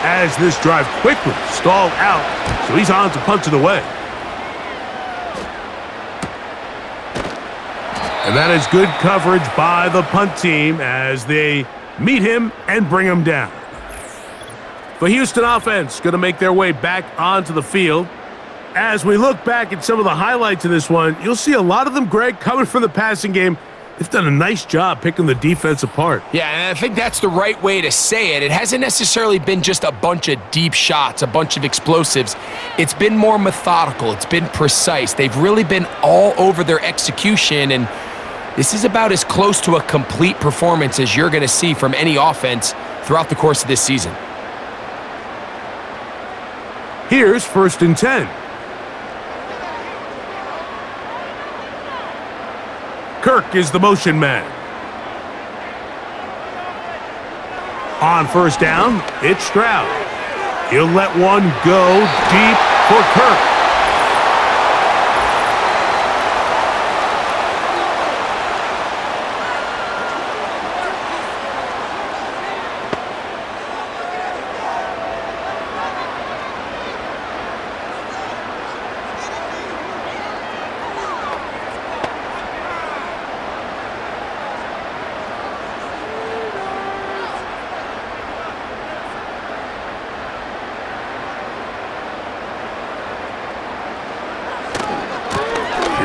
As this drive quickly stalled out, so he's on to punt it away. And that is good coverage by the punt team as they meet him and bring him down. The Houston offense going to make their way back onto the field. As we look back at some of the highlights of this one, you'll see a lot of them, Greg, coming from the passing game. They've done a nice job picking the defense apart. Yeah, and I think that's the right way to say it. It hasn't necessarily been just a bunch of deep shots, a bunch of explosives. It's been more methodical. It's been precise. They've really been all over their execution, and this is about as close to a complete performance as you're going to see from any offense throughout the course of this season. Here's 1st and 10. Kirk is the motion man. On first down, it's Stroud. He'll let one go deep for Kirk.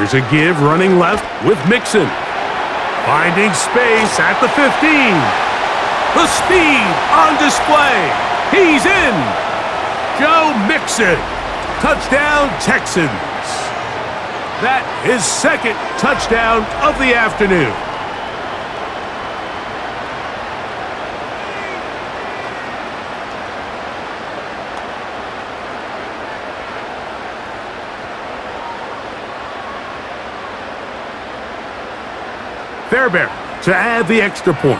Here's a give running left with Mixon. Finding space at the 15. The speed on display. He's in. Joe Mixon. Touchdown, Texans. That is second touchdown of the afternoon. Fairbairn to add the extra point.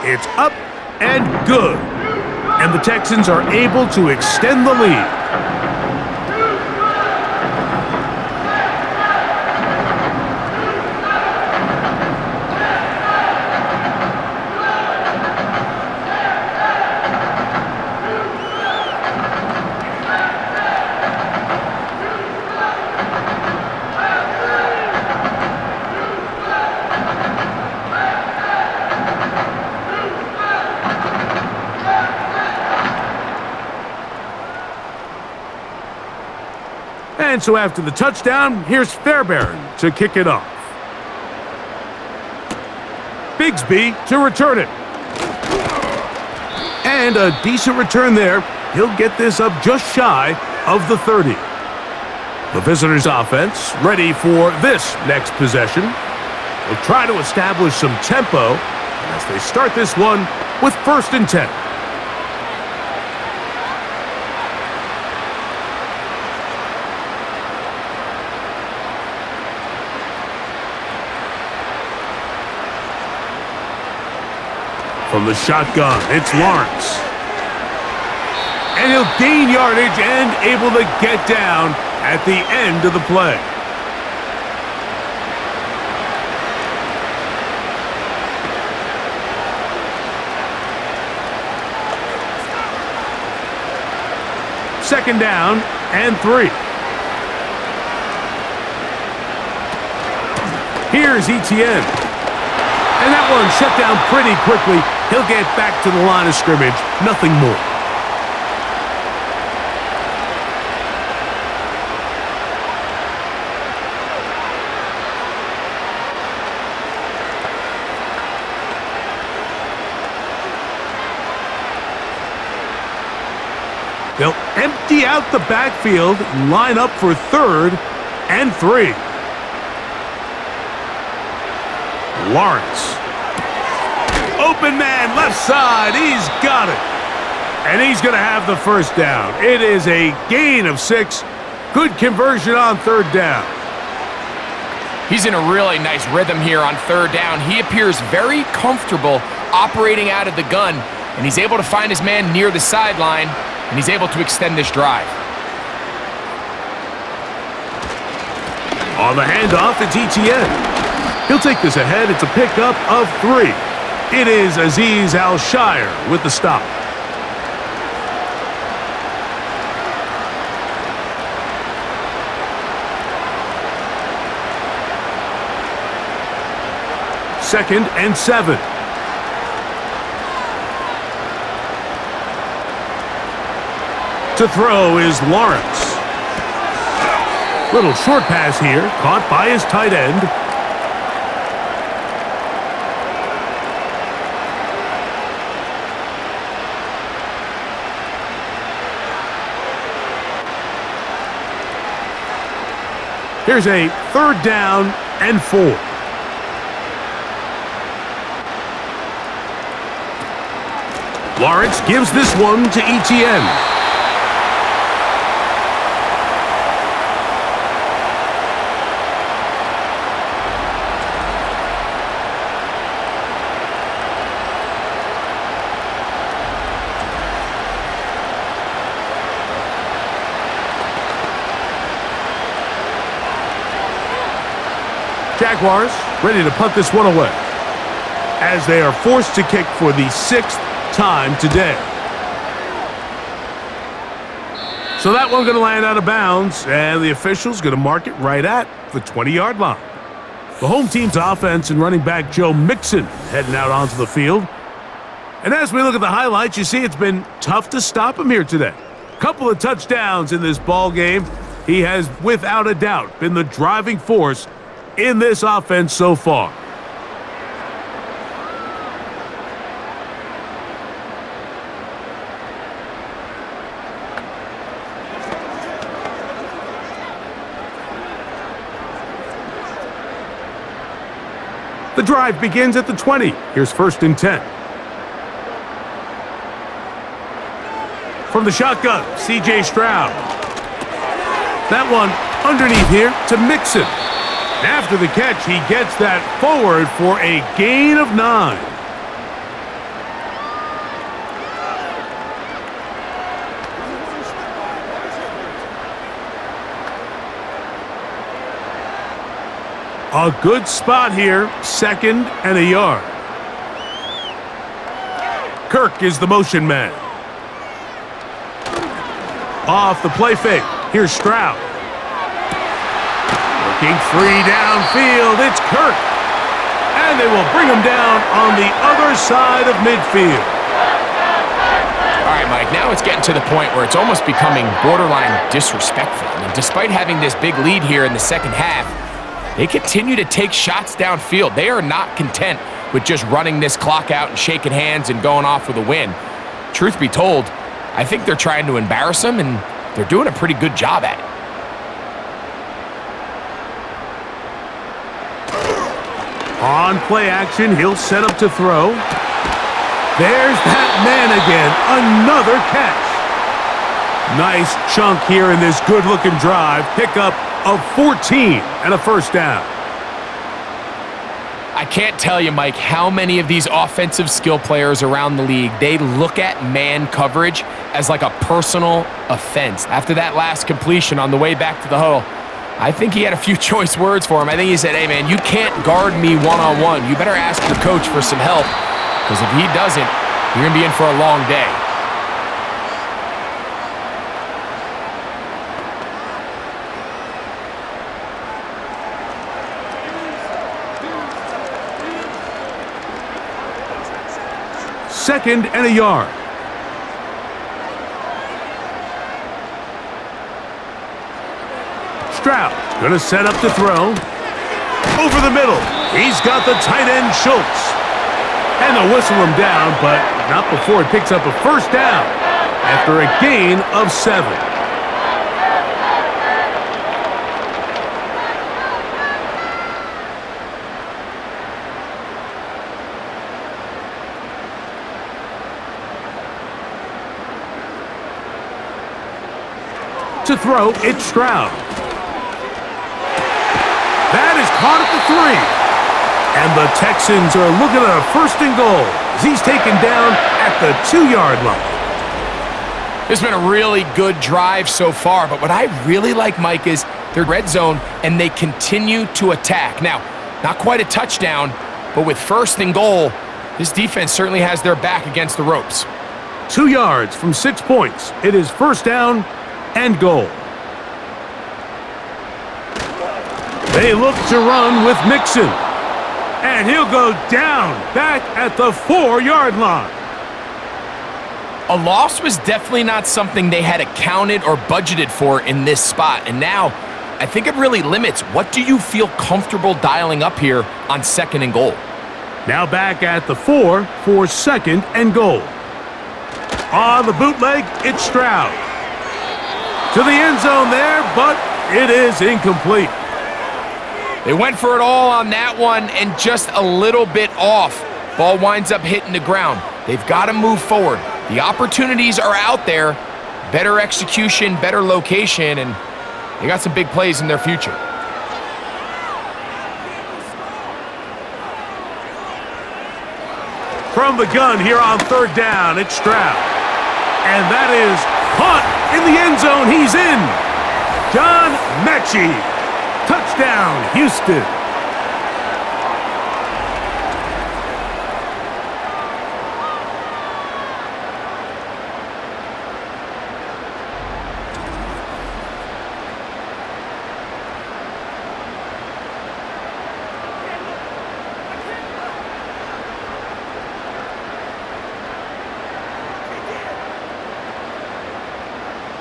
It's up and good. And the Texans are able to extend the lead. And so after the touchdown, here's Fairbairn to kick it off. Bigsby to return it. And a decent return there. He'll get this up just shy of the 30. The visitors' offense ready for this next possession. They'll try to establish some tempo as they start this one with 1st and 10. From the shotgun, it's Lawrence. And he'll gain yardage and able to get down at the end of the play. Second down and 3. Here's Etienne. And that one shut down pretty quickly. He'll get back to the line of scrimmage. Nothing more. They'll empty out the backfield, line up for 3rd and 3. Lawrence. Open man, left side. He's got it. And he's going to have the first down. It is a gain of 6. Good conversion on 3rd down. He's in a really nice rhythm here on 3rd down. He appears very comfortable operating out of the gun, and he's able to find his man near the sideline, and he's able to extend this drive. On the handoff, it's Etienne. He'll take this ahead. It's a pickup of 3. It is Azeez Al-Shire with the stop. Second and 7. To throw is Lawrence. Little short pass here, caught by his tight end. Here's a 3rd down and 4. Lawrence gives this one to Etienne. Jaguars ready to punt this one away as they are forced to kick for the 6th time today. So that one's going to land out of bounds, and the official's going to mark it right at the 20-yard line. The home team's offense and running back Joe Mixon heading out onto the field. And as we look at the highlights, you see it's been tough to stop him here today. Couple of touchdowns in this ball game. He has, without a doubt, been the driving force in this offense so far. The drive begins at the 20. Here's 1st and 10. From the shotgun, C.J. Stroud. That one underneath here to Mixon. And after the catch, he gets that forward for a gain of 9. A good spot here, 2nd and a yard. Kirk is the motion man. Off the play fake, here's Stroud. Looking free downfield, it's Kirk. And they will bring him down on the other side of midfield. All right, Mike, now it's getting to the point where it's almost becoming borderline disrespectful. I mean, despite having this big lead here in the second half, they continue to take shots downfield. They are not content with just running this clock out and shaking hands and going off with a win. Truth be told, I think they're trying to embarrass him, and they're doing a pretty good job at it. On play action, he'll set up to throw. There's that man again, another catch. Nice chunk here in this good-looking drive. Pickup of 14 and a 1st down. I can't tell you, Mike, how many of these offensive skill players around the league, they look at man coverage as like a personal offense. After that last completion on the way back to the huddle, I think he had a few choice words for him. I think he said, hey, man, you can't guard me one-on-one. You better ask your coach for some help, because if he doesn't, you're going to be in for a long day. Second and a yard. Stroud going to set up to throw. Over the middle. He's got the tight end Schultz. And they'll whistle him down, but not before he picks up a 1st down after a gain of 7. To throw, it's Stroud. That is caught at the 3. And the Texans are looking at a 1st and goal as he's taken down at the 2-yard line. This has been a really good drive so far, but what I really like, Mike, is their red zone, and they continue to attack. Now, not quite a touchdown, but with 1st and goal, this defense certainly has their back against the ropes. 2 yards from 6 points. It is 1st down and goal. They look to run with Mixon. And he'll go down back at the 4-yard line. A loss was definitely not something they had accounted or budgeted for in this spot. And now, I think it really limits what do you feel comfortable dialing up here on 2nd and goal. Now back at the 4 for 2nd and goal. On the bootleg, it's Stroud. To the end zone there, but it is incomplete. They went for it all on that one and just a little bit off. Ball winds up hitting the ground. They've got to move forward. The opportunities are out there. Better execution, better location, and they got some big plays in their future. From the gun here on 3rd down, it's Stroud. And that is caught in the end zone. He's in. John Mechie. Touchdown, Houston.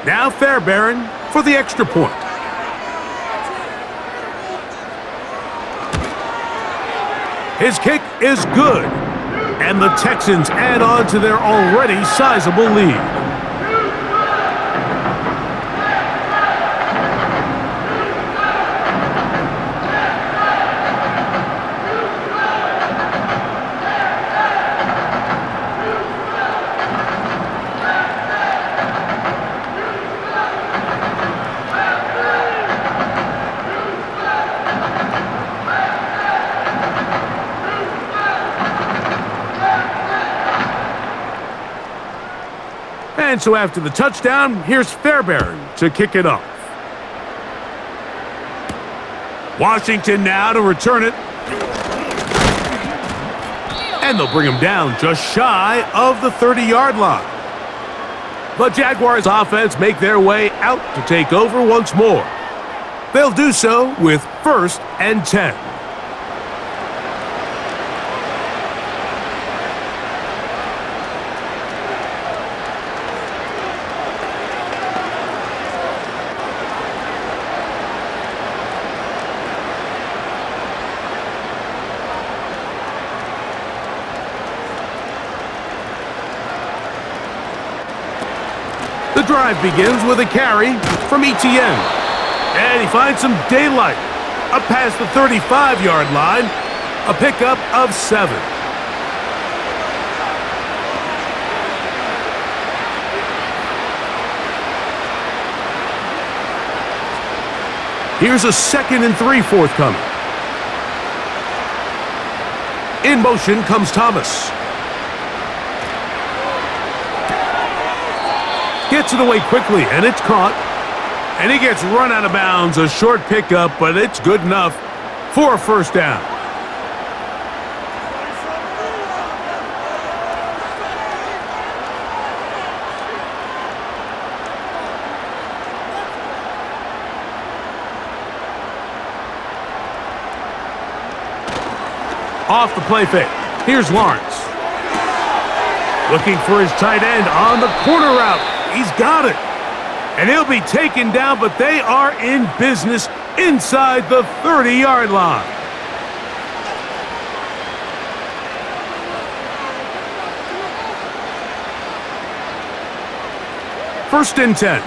Now Fairbairn for the extra point. His kick is good, and the Texans add on to their already sizable lead. And so after the touchdown, here's Fairbairn to kick it off. Washington now to return it. And they'll bring him down just shy of the 30-yard line. The Jaguars offense make their way out to take over once more. They'll do so with 1st and 10. The drive begins with a carry from Etienne. And he finds some daylight. Up past the 35-yard line. A pickup of 7. Here's a 2nd and 3 forthcoming. In motion comes Thomas. Gets it away quickly, and it's caught. And he gets run out of bounds. A short pickup, but it's good enough for a 1st down. Off the play fake. Here's Lawrence. Looking for his tight end on the corner route. He's got it. And he'll be taken down, but they are in business inside the 30-yard line. First and 10.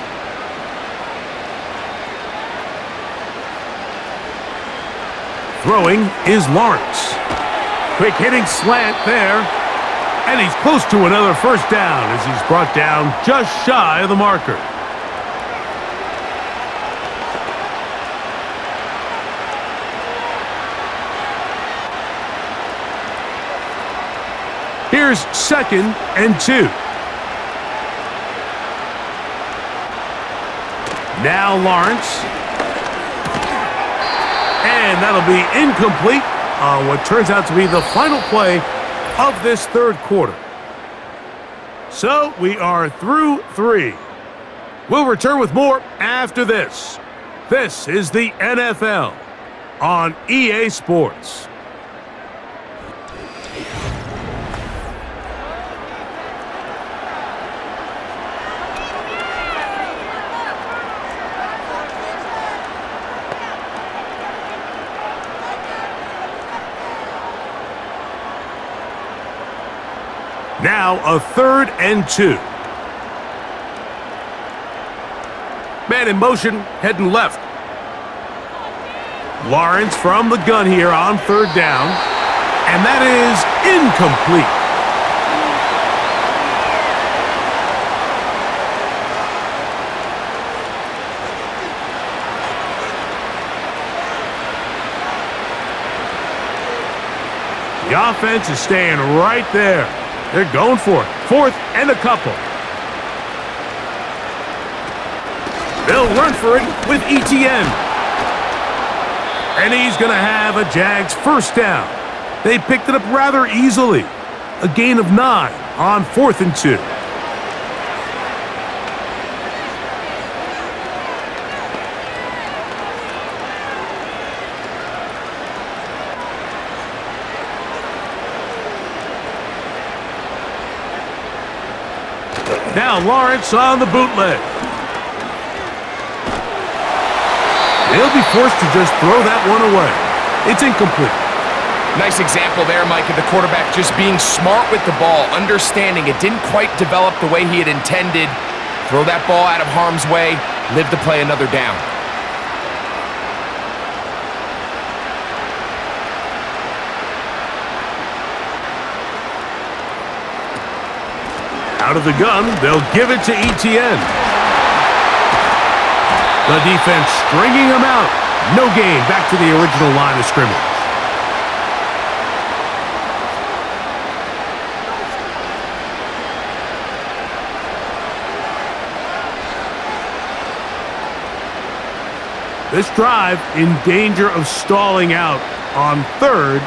Throwing is Lawrence. Quick hitting slant there. And he's close to another 1st down as he's brought down just shy of the marker. Here's 2nd and 2. Now Lawrence. And that'll be incomplete on what turns out to be the final play of this 3rd quarter. So we are through 3. We'll return with more after this. This is the NFL on EA Sports. Now a 3rd and 2. Man in motion, heading left. Lawrence from the gun here on 3rd down. And that is incomplete. The offense is staying right there. They're going for it. 4th and a couple. They'll run for it with Etienne. And he's going to have a Jags 1st down. They picked it up rather easily. A gain of 9 on 4th and 2. Now Lawrence on the bootleg. They'll be forced to just throw that one away. It's incomplete. Nice example there, Mike, of the quarterback just being smart with the ball, understanding it didn't quite develop the way he had intended. Throw that ball out of harm's way, live to play another down. Out of the gun, they'll give it to ETN. The defense stringing him out. No gain, back to the original line of scrimmage. This drive in danger of stalling out on 3rd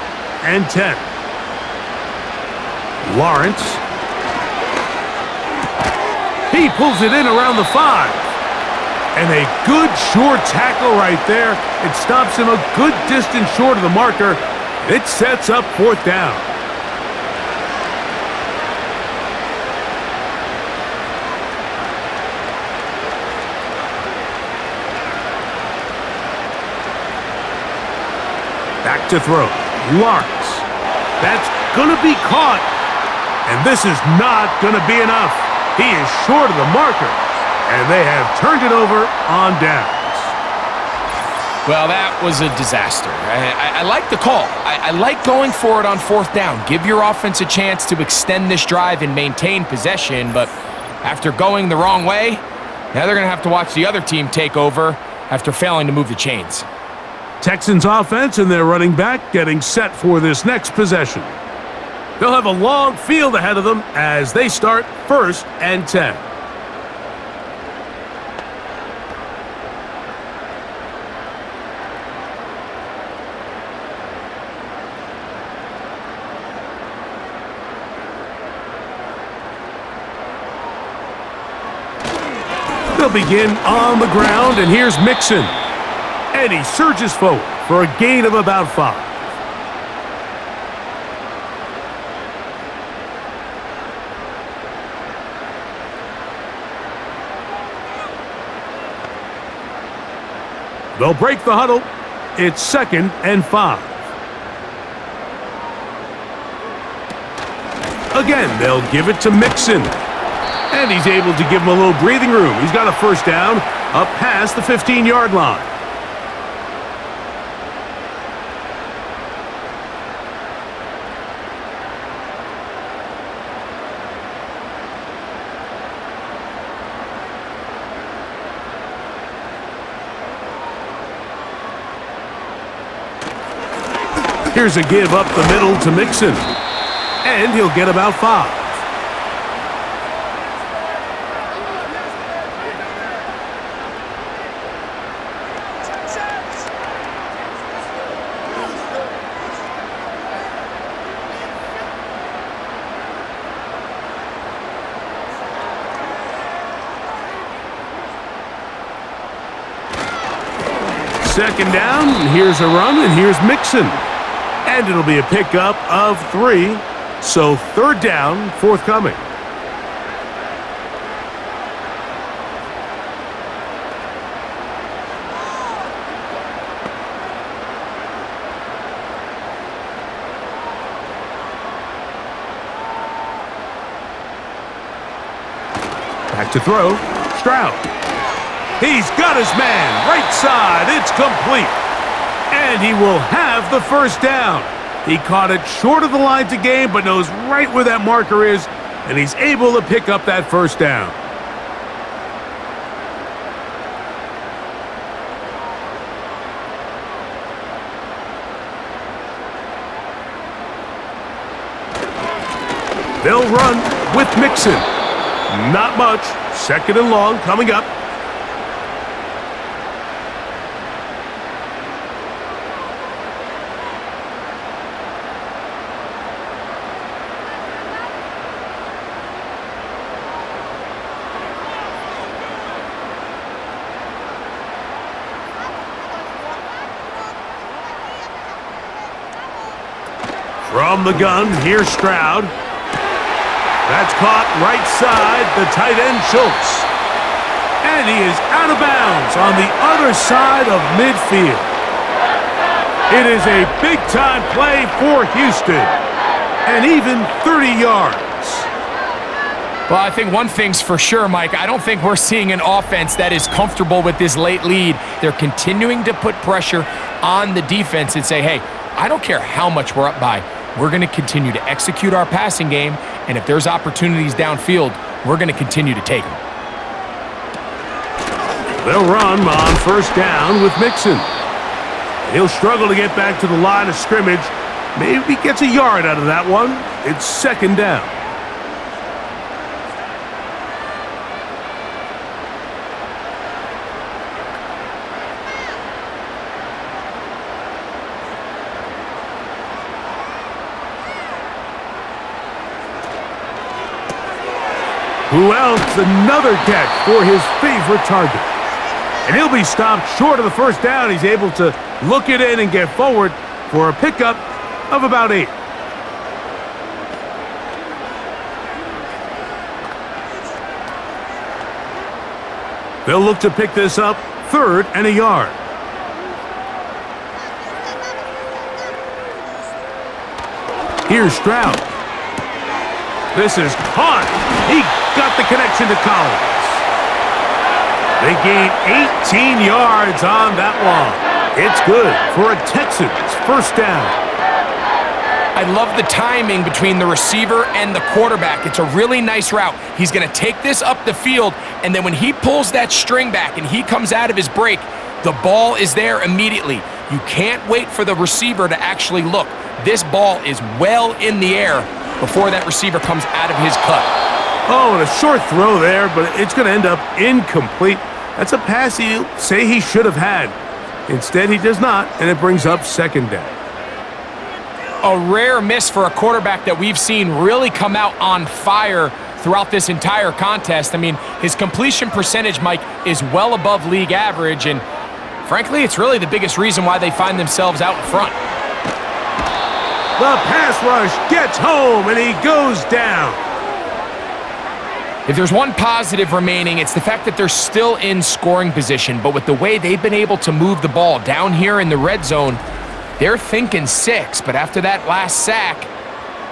and 10. Lawrence. He pulls it in around the 5. And a good short tackle right there. It stops him a good distance short of the marker. It sets up 4th down. Back to throw. Lawrence. That's going to be caught. And this is not going to be enough. He is short of the marker. And they have turned it over on downs. Well, that was a disaster. I like the call. I like going for it on 4th down. Give your offense a chance to extend this drive and maintain possession. But after going the wrong way, now they're going to have to watch the other team take over after failing to move the chains. Texans offense and their running back getting set for this next possession. They'll have a long field ahead of them as they start 1st and 10. They'll begin on the ground, and here's Mixon. And he surges forward for a gain of about 5. They'll break the huddle. It's 2nd and 5. Again, they'll give it to Mixon. And he's able to give him a little breathing room. He's got a 1st down up past the 15-yard line. Here's a give up the middle to Mixon. And he'll get about 5. Second down, and here's a run, and here's Mixon. And it'll be a pickup of 3, so 3rd down forthcoming. Back to throw, Stroud. He's got his man, right side, it's complete. And he will have the 1st down. He caught it short of the line to gain, but knows right where that marker is, and he's able to pick up that 1st down. They'll run with Mixon. Not much. 2nd and long coming up. From the gun, here's Stroud. That's caught right side, the tight end Schultz. And he is out of bounds on the other side of midfield. It is a big-time play for Houston, and even 30 yards. Well, I think one thing's for sure, Mike. I don't think we're seeing an offense that is comfortable with this late lead. They're continuing to put pressure on the defense and say, hey, I don't care how much we're up by. We're going to continue to execute our passing game, and if there's opportunities downfield, we're going to continue to take them. They'll run on first down with Mixon. He'll struggle to get back to the line of scrimmage. Maybe he gets a yard out of that one. It's second down. Who else? Another catch for his favorite target. And he'll be stopped short of the first down. He's able to look it in and get forward for a pickup of about 8. They'll look to pick this up, 3rd and a yard. Here's Stroud. This is caught. He got the connection to Collins. They gain 18 yards on that one. It's good for a Texans first down. I love the timing between the receiver and the quarterback. It's a really nice route. He's going to take this up the field, and then when he pulls that string back and he comes out of his break, the ball is there immediately. You can't wait for the receiver to actually look. This ball is well in the air before that receiver comes out of his cut. Oh, and a short throw there, but it's going to end up incomplete. That's a pass he'll say he should have had. Instead, he does not, and it brings up second down. A rare miss for a quarterback that we've seen really come out on fire throughout this entire contest. I mean, his completion percentage, Mike, is well above league average, and frankly, it's really the biggest reason why they find themselves out in front. The pass rush gets home, and he goes down. If there's one positive remaining, it's the fact that they're still in scoring position. But with the way they've been able to move the ball down here in the red zone, they're thinking 6. But after that last sack,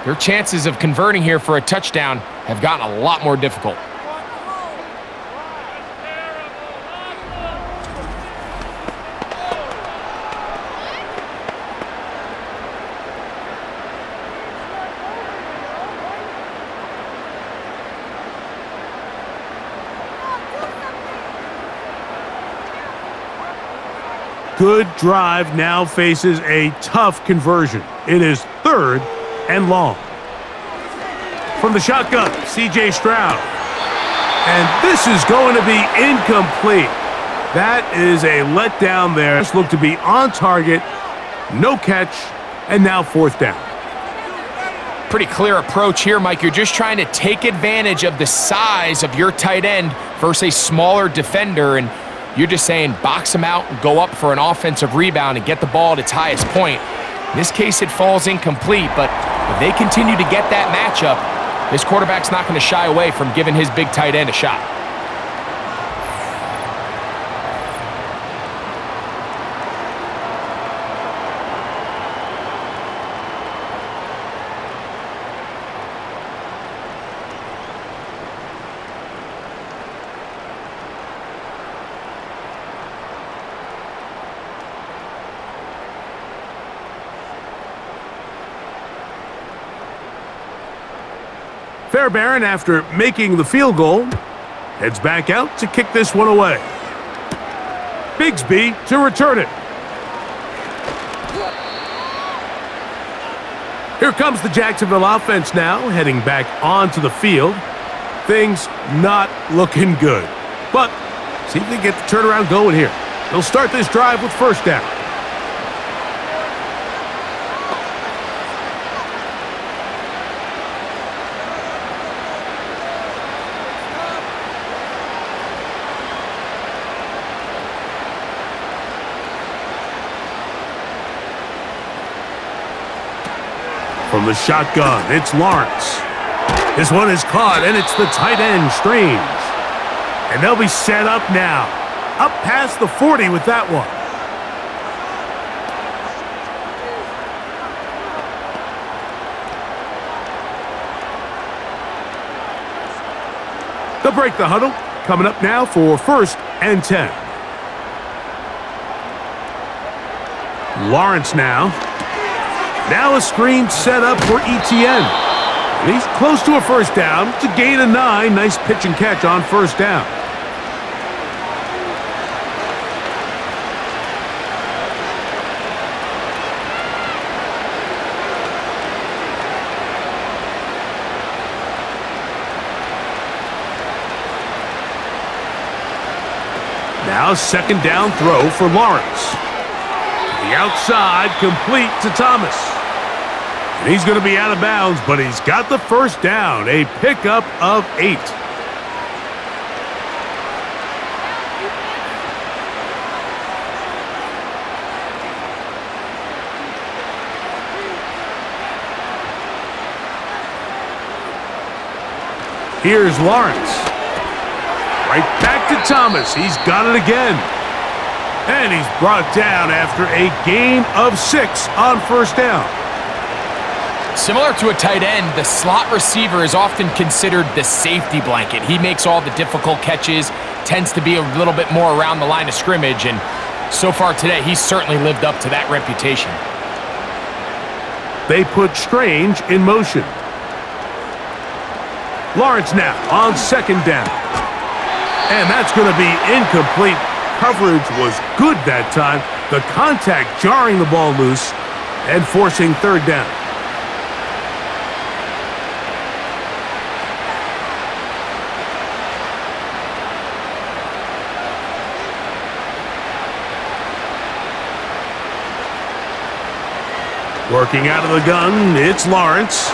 their chances of converting here for a touchdown have gotten a lot more difficult. Good drive now faces a tough conversion. It is 3rd and long. From the shotgun, C.J. Stroud. And this is going to be incomplete. That is a letdown there. This looked to be on target, no catch, and now 4th down. Pretty clear approach here, Mike. You're just trying to take advantage of the size of your tight end versus a smaller defender, and you're just saying box him out and go up for an offensive rebound and get the ball at its highest point. In this case, it falls incomplete, but if they continue to get that matchup, this quarterback's not going to shy away from giving his big tight end a shot. Fairbairn, after making the field goal, heads back out to kick this one away. Bigsby to return it. Here comes the Jacksonville offense now, heading back onto the field. Things not looking good. But see if they get the turnaround going here. They'll start this drive with first down. From the shotgun, it's Lawrence. This one is caught, and it's the tight end, Strange. And they'll be set up now. Up past the 40 with that one. They'll break the huddle. Coming up now for 1st and 10. Lawrence now. Now a screen set up for ETN. And he's close to a first down. It's a gain of 9. Nice pitch and catch on first down. Now second down throw for Lawrence. The outside, complete to Thomas. And he's going to be out of bounds, but he's got the first down. A pickup of 8. Here's Lawrence. Right back to Thomas. He's got it again. And he's brought down after a gain of 6 on first down. Similar to a tight end, the slot receiver is often considered the safety blanket. He makes all the difficult catches, tends to be a little bit more around the line of scrimmage, and so far today, he's certainly lived up to that reputation. They put Strange in motion. Lawrence now on second down. And that's going to be incomplete. Coverage was good that time. The contact jarring the ball loose and forcing third down. Working out of the gun, it's Lawrence.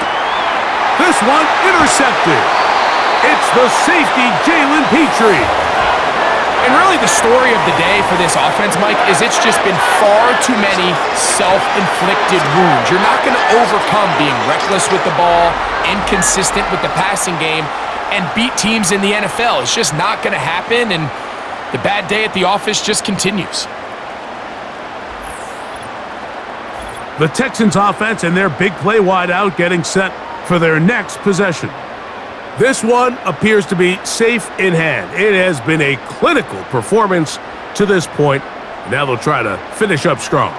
This one intercepted. It's the safety, Jalen Petrie. And really the story of the day for this offense, Mike, is it's just been far too many self-inflicted wounds. You're not going to overcome being reckless with the ball, inconsistent with the passing game, and beat teams in the NFL. It's just not going to happen, and the bad day at the office just continues. The Texans offense and their big play wideout getting set for their next possession. This one appears to be safe in hand. It has been a clinical performance to this point. Now they'll try to finish up strong.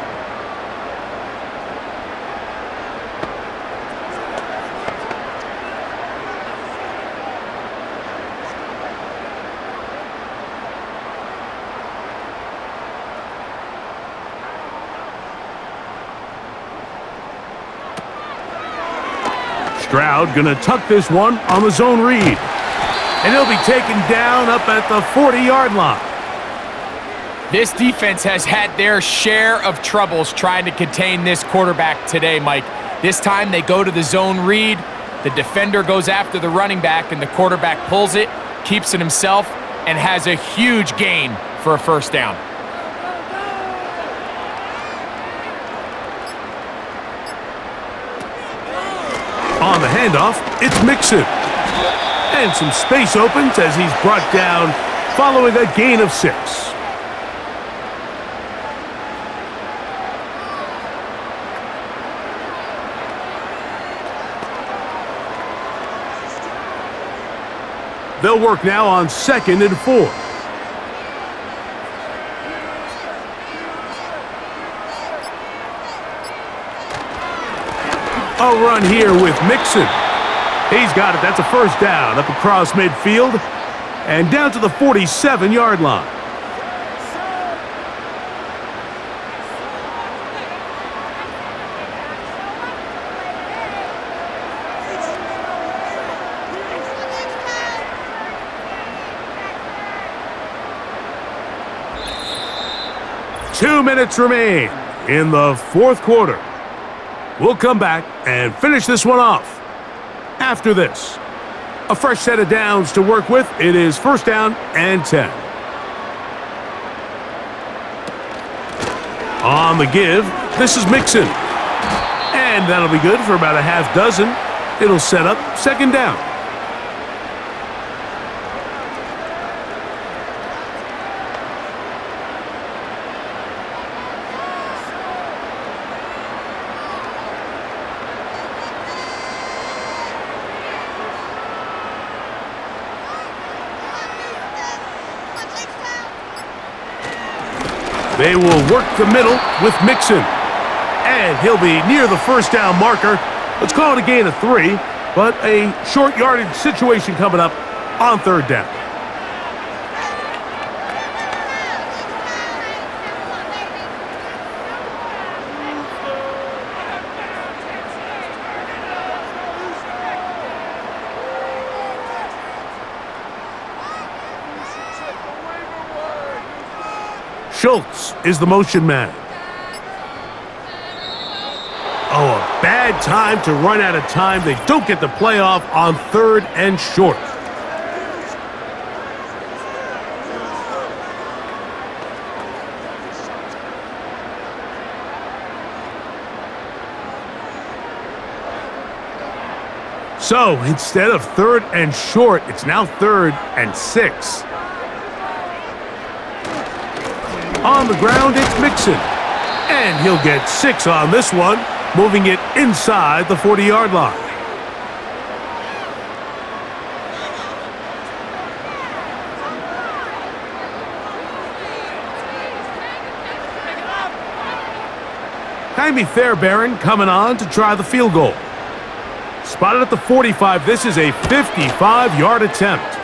Stroud gonna tuck this one on the zone read. And he'll be taken down up at the 40-yard line. This defense has had their share of troubles trying to contain this quarterback today, Mike. This time they go to the zone read. The defender goes after the running back, and the quarterback pulls it, keeps it himself, and has a huge gain for a first down. On the handoff, it's Mixon. And some space opens as he's brought down following a gain of 6. They'll work now on 2nd and 4. A run here with Mixon. He's got it. That's a first down up across midfield and down to the 47-yard line. Two minutes remain in the fourth quarter. We'll come back and finish this one off. After this, a fresh set of downs to work with. It is first down and 10. On the give, this is Mixon. And that'll be good for about a half dozen. It'll set up second down. They will work the middle with Mixon. And he'll be near the first down marker. Let's call it a gain of 3, but a short yardage situation coming up on third down. Schultz is the motion man. Oh, a bad time to run out of time. They don't get the playoff on third and short. So instead of third and short, it's now third and 6. On the ground, it's Mixon. And he'll get 6 on this one, moving it inside the 40-yard line. Jaime Fairbairn coming on to try the field goal. Spotted at the 45. This is a 55-yard attempt.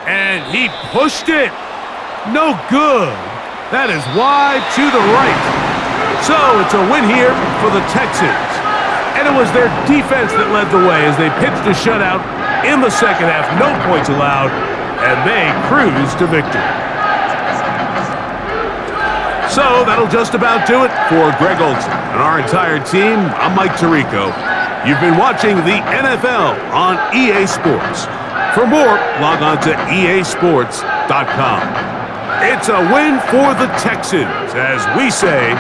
And he pushed it. No good. That is wide to the right. So it's a win here for the Texans. And it was their defense that led the way as they pitched a shutout in the second half. No points allowed, and they cruised to victory. So that'll just about do it for Greg Olson and our entire team. I'm Mike Tirico. You've been watching the NFL on EA Sports. For more, log on to easports.com. It's a win for the Texans as we say,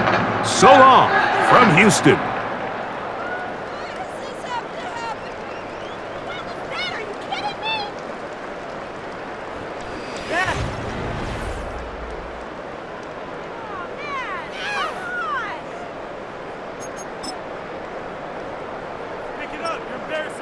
so long from Houston. Pick it up, you're embarrassing.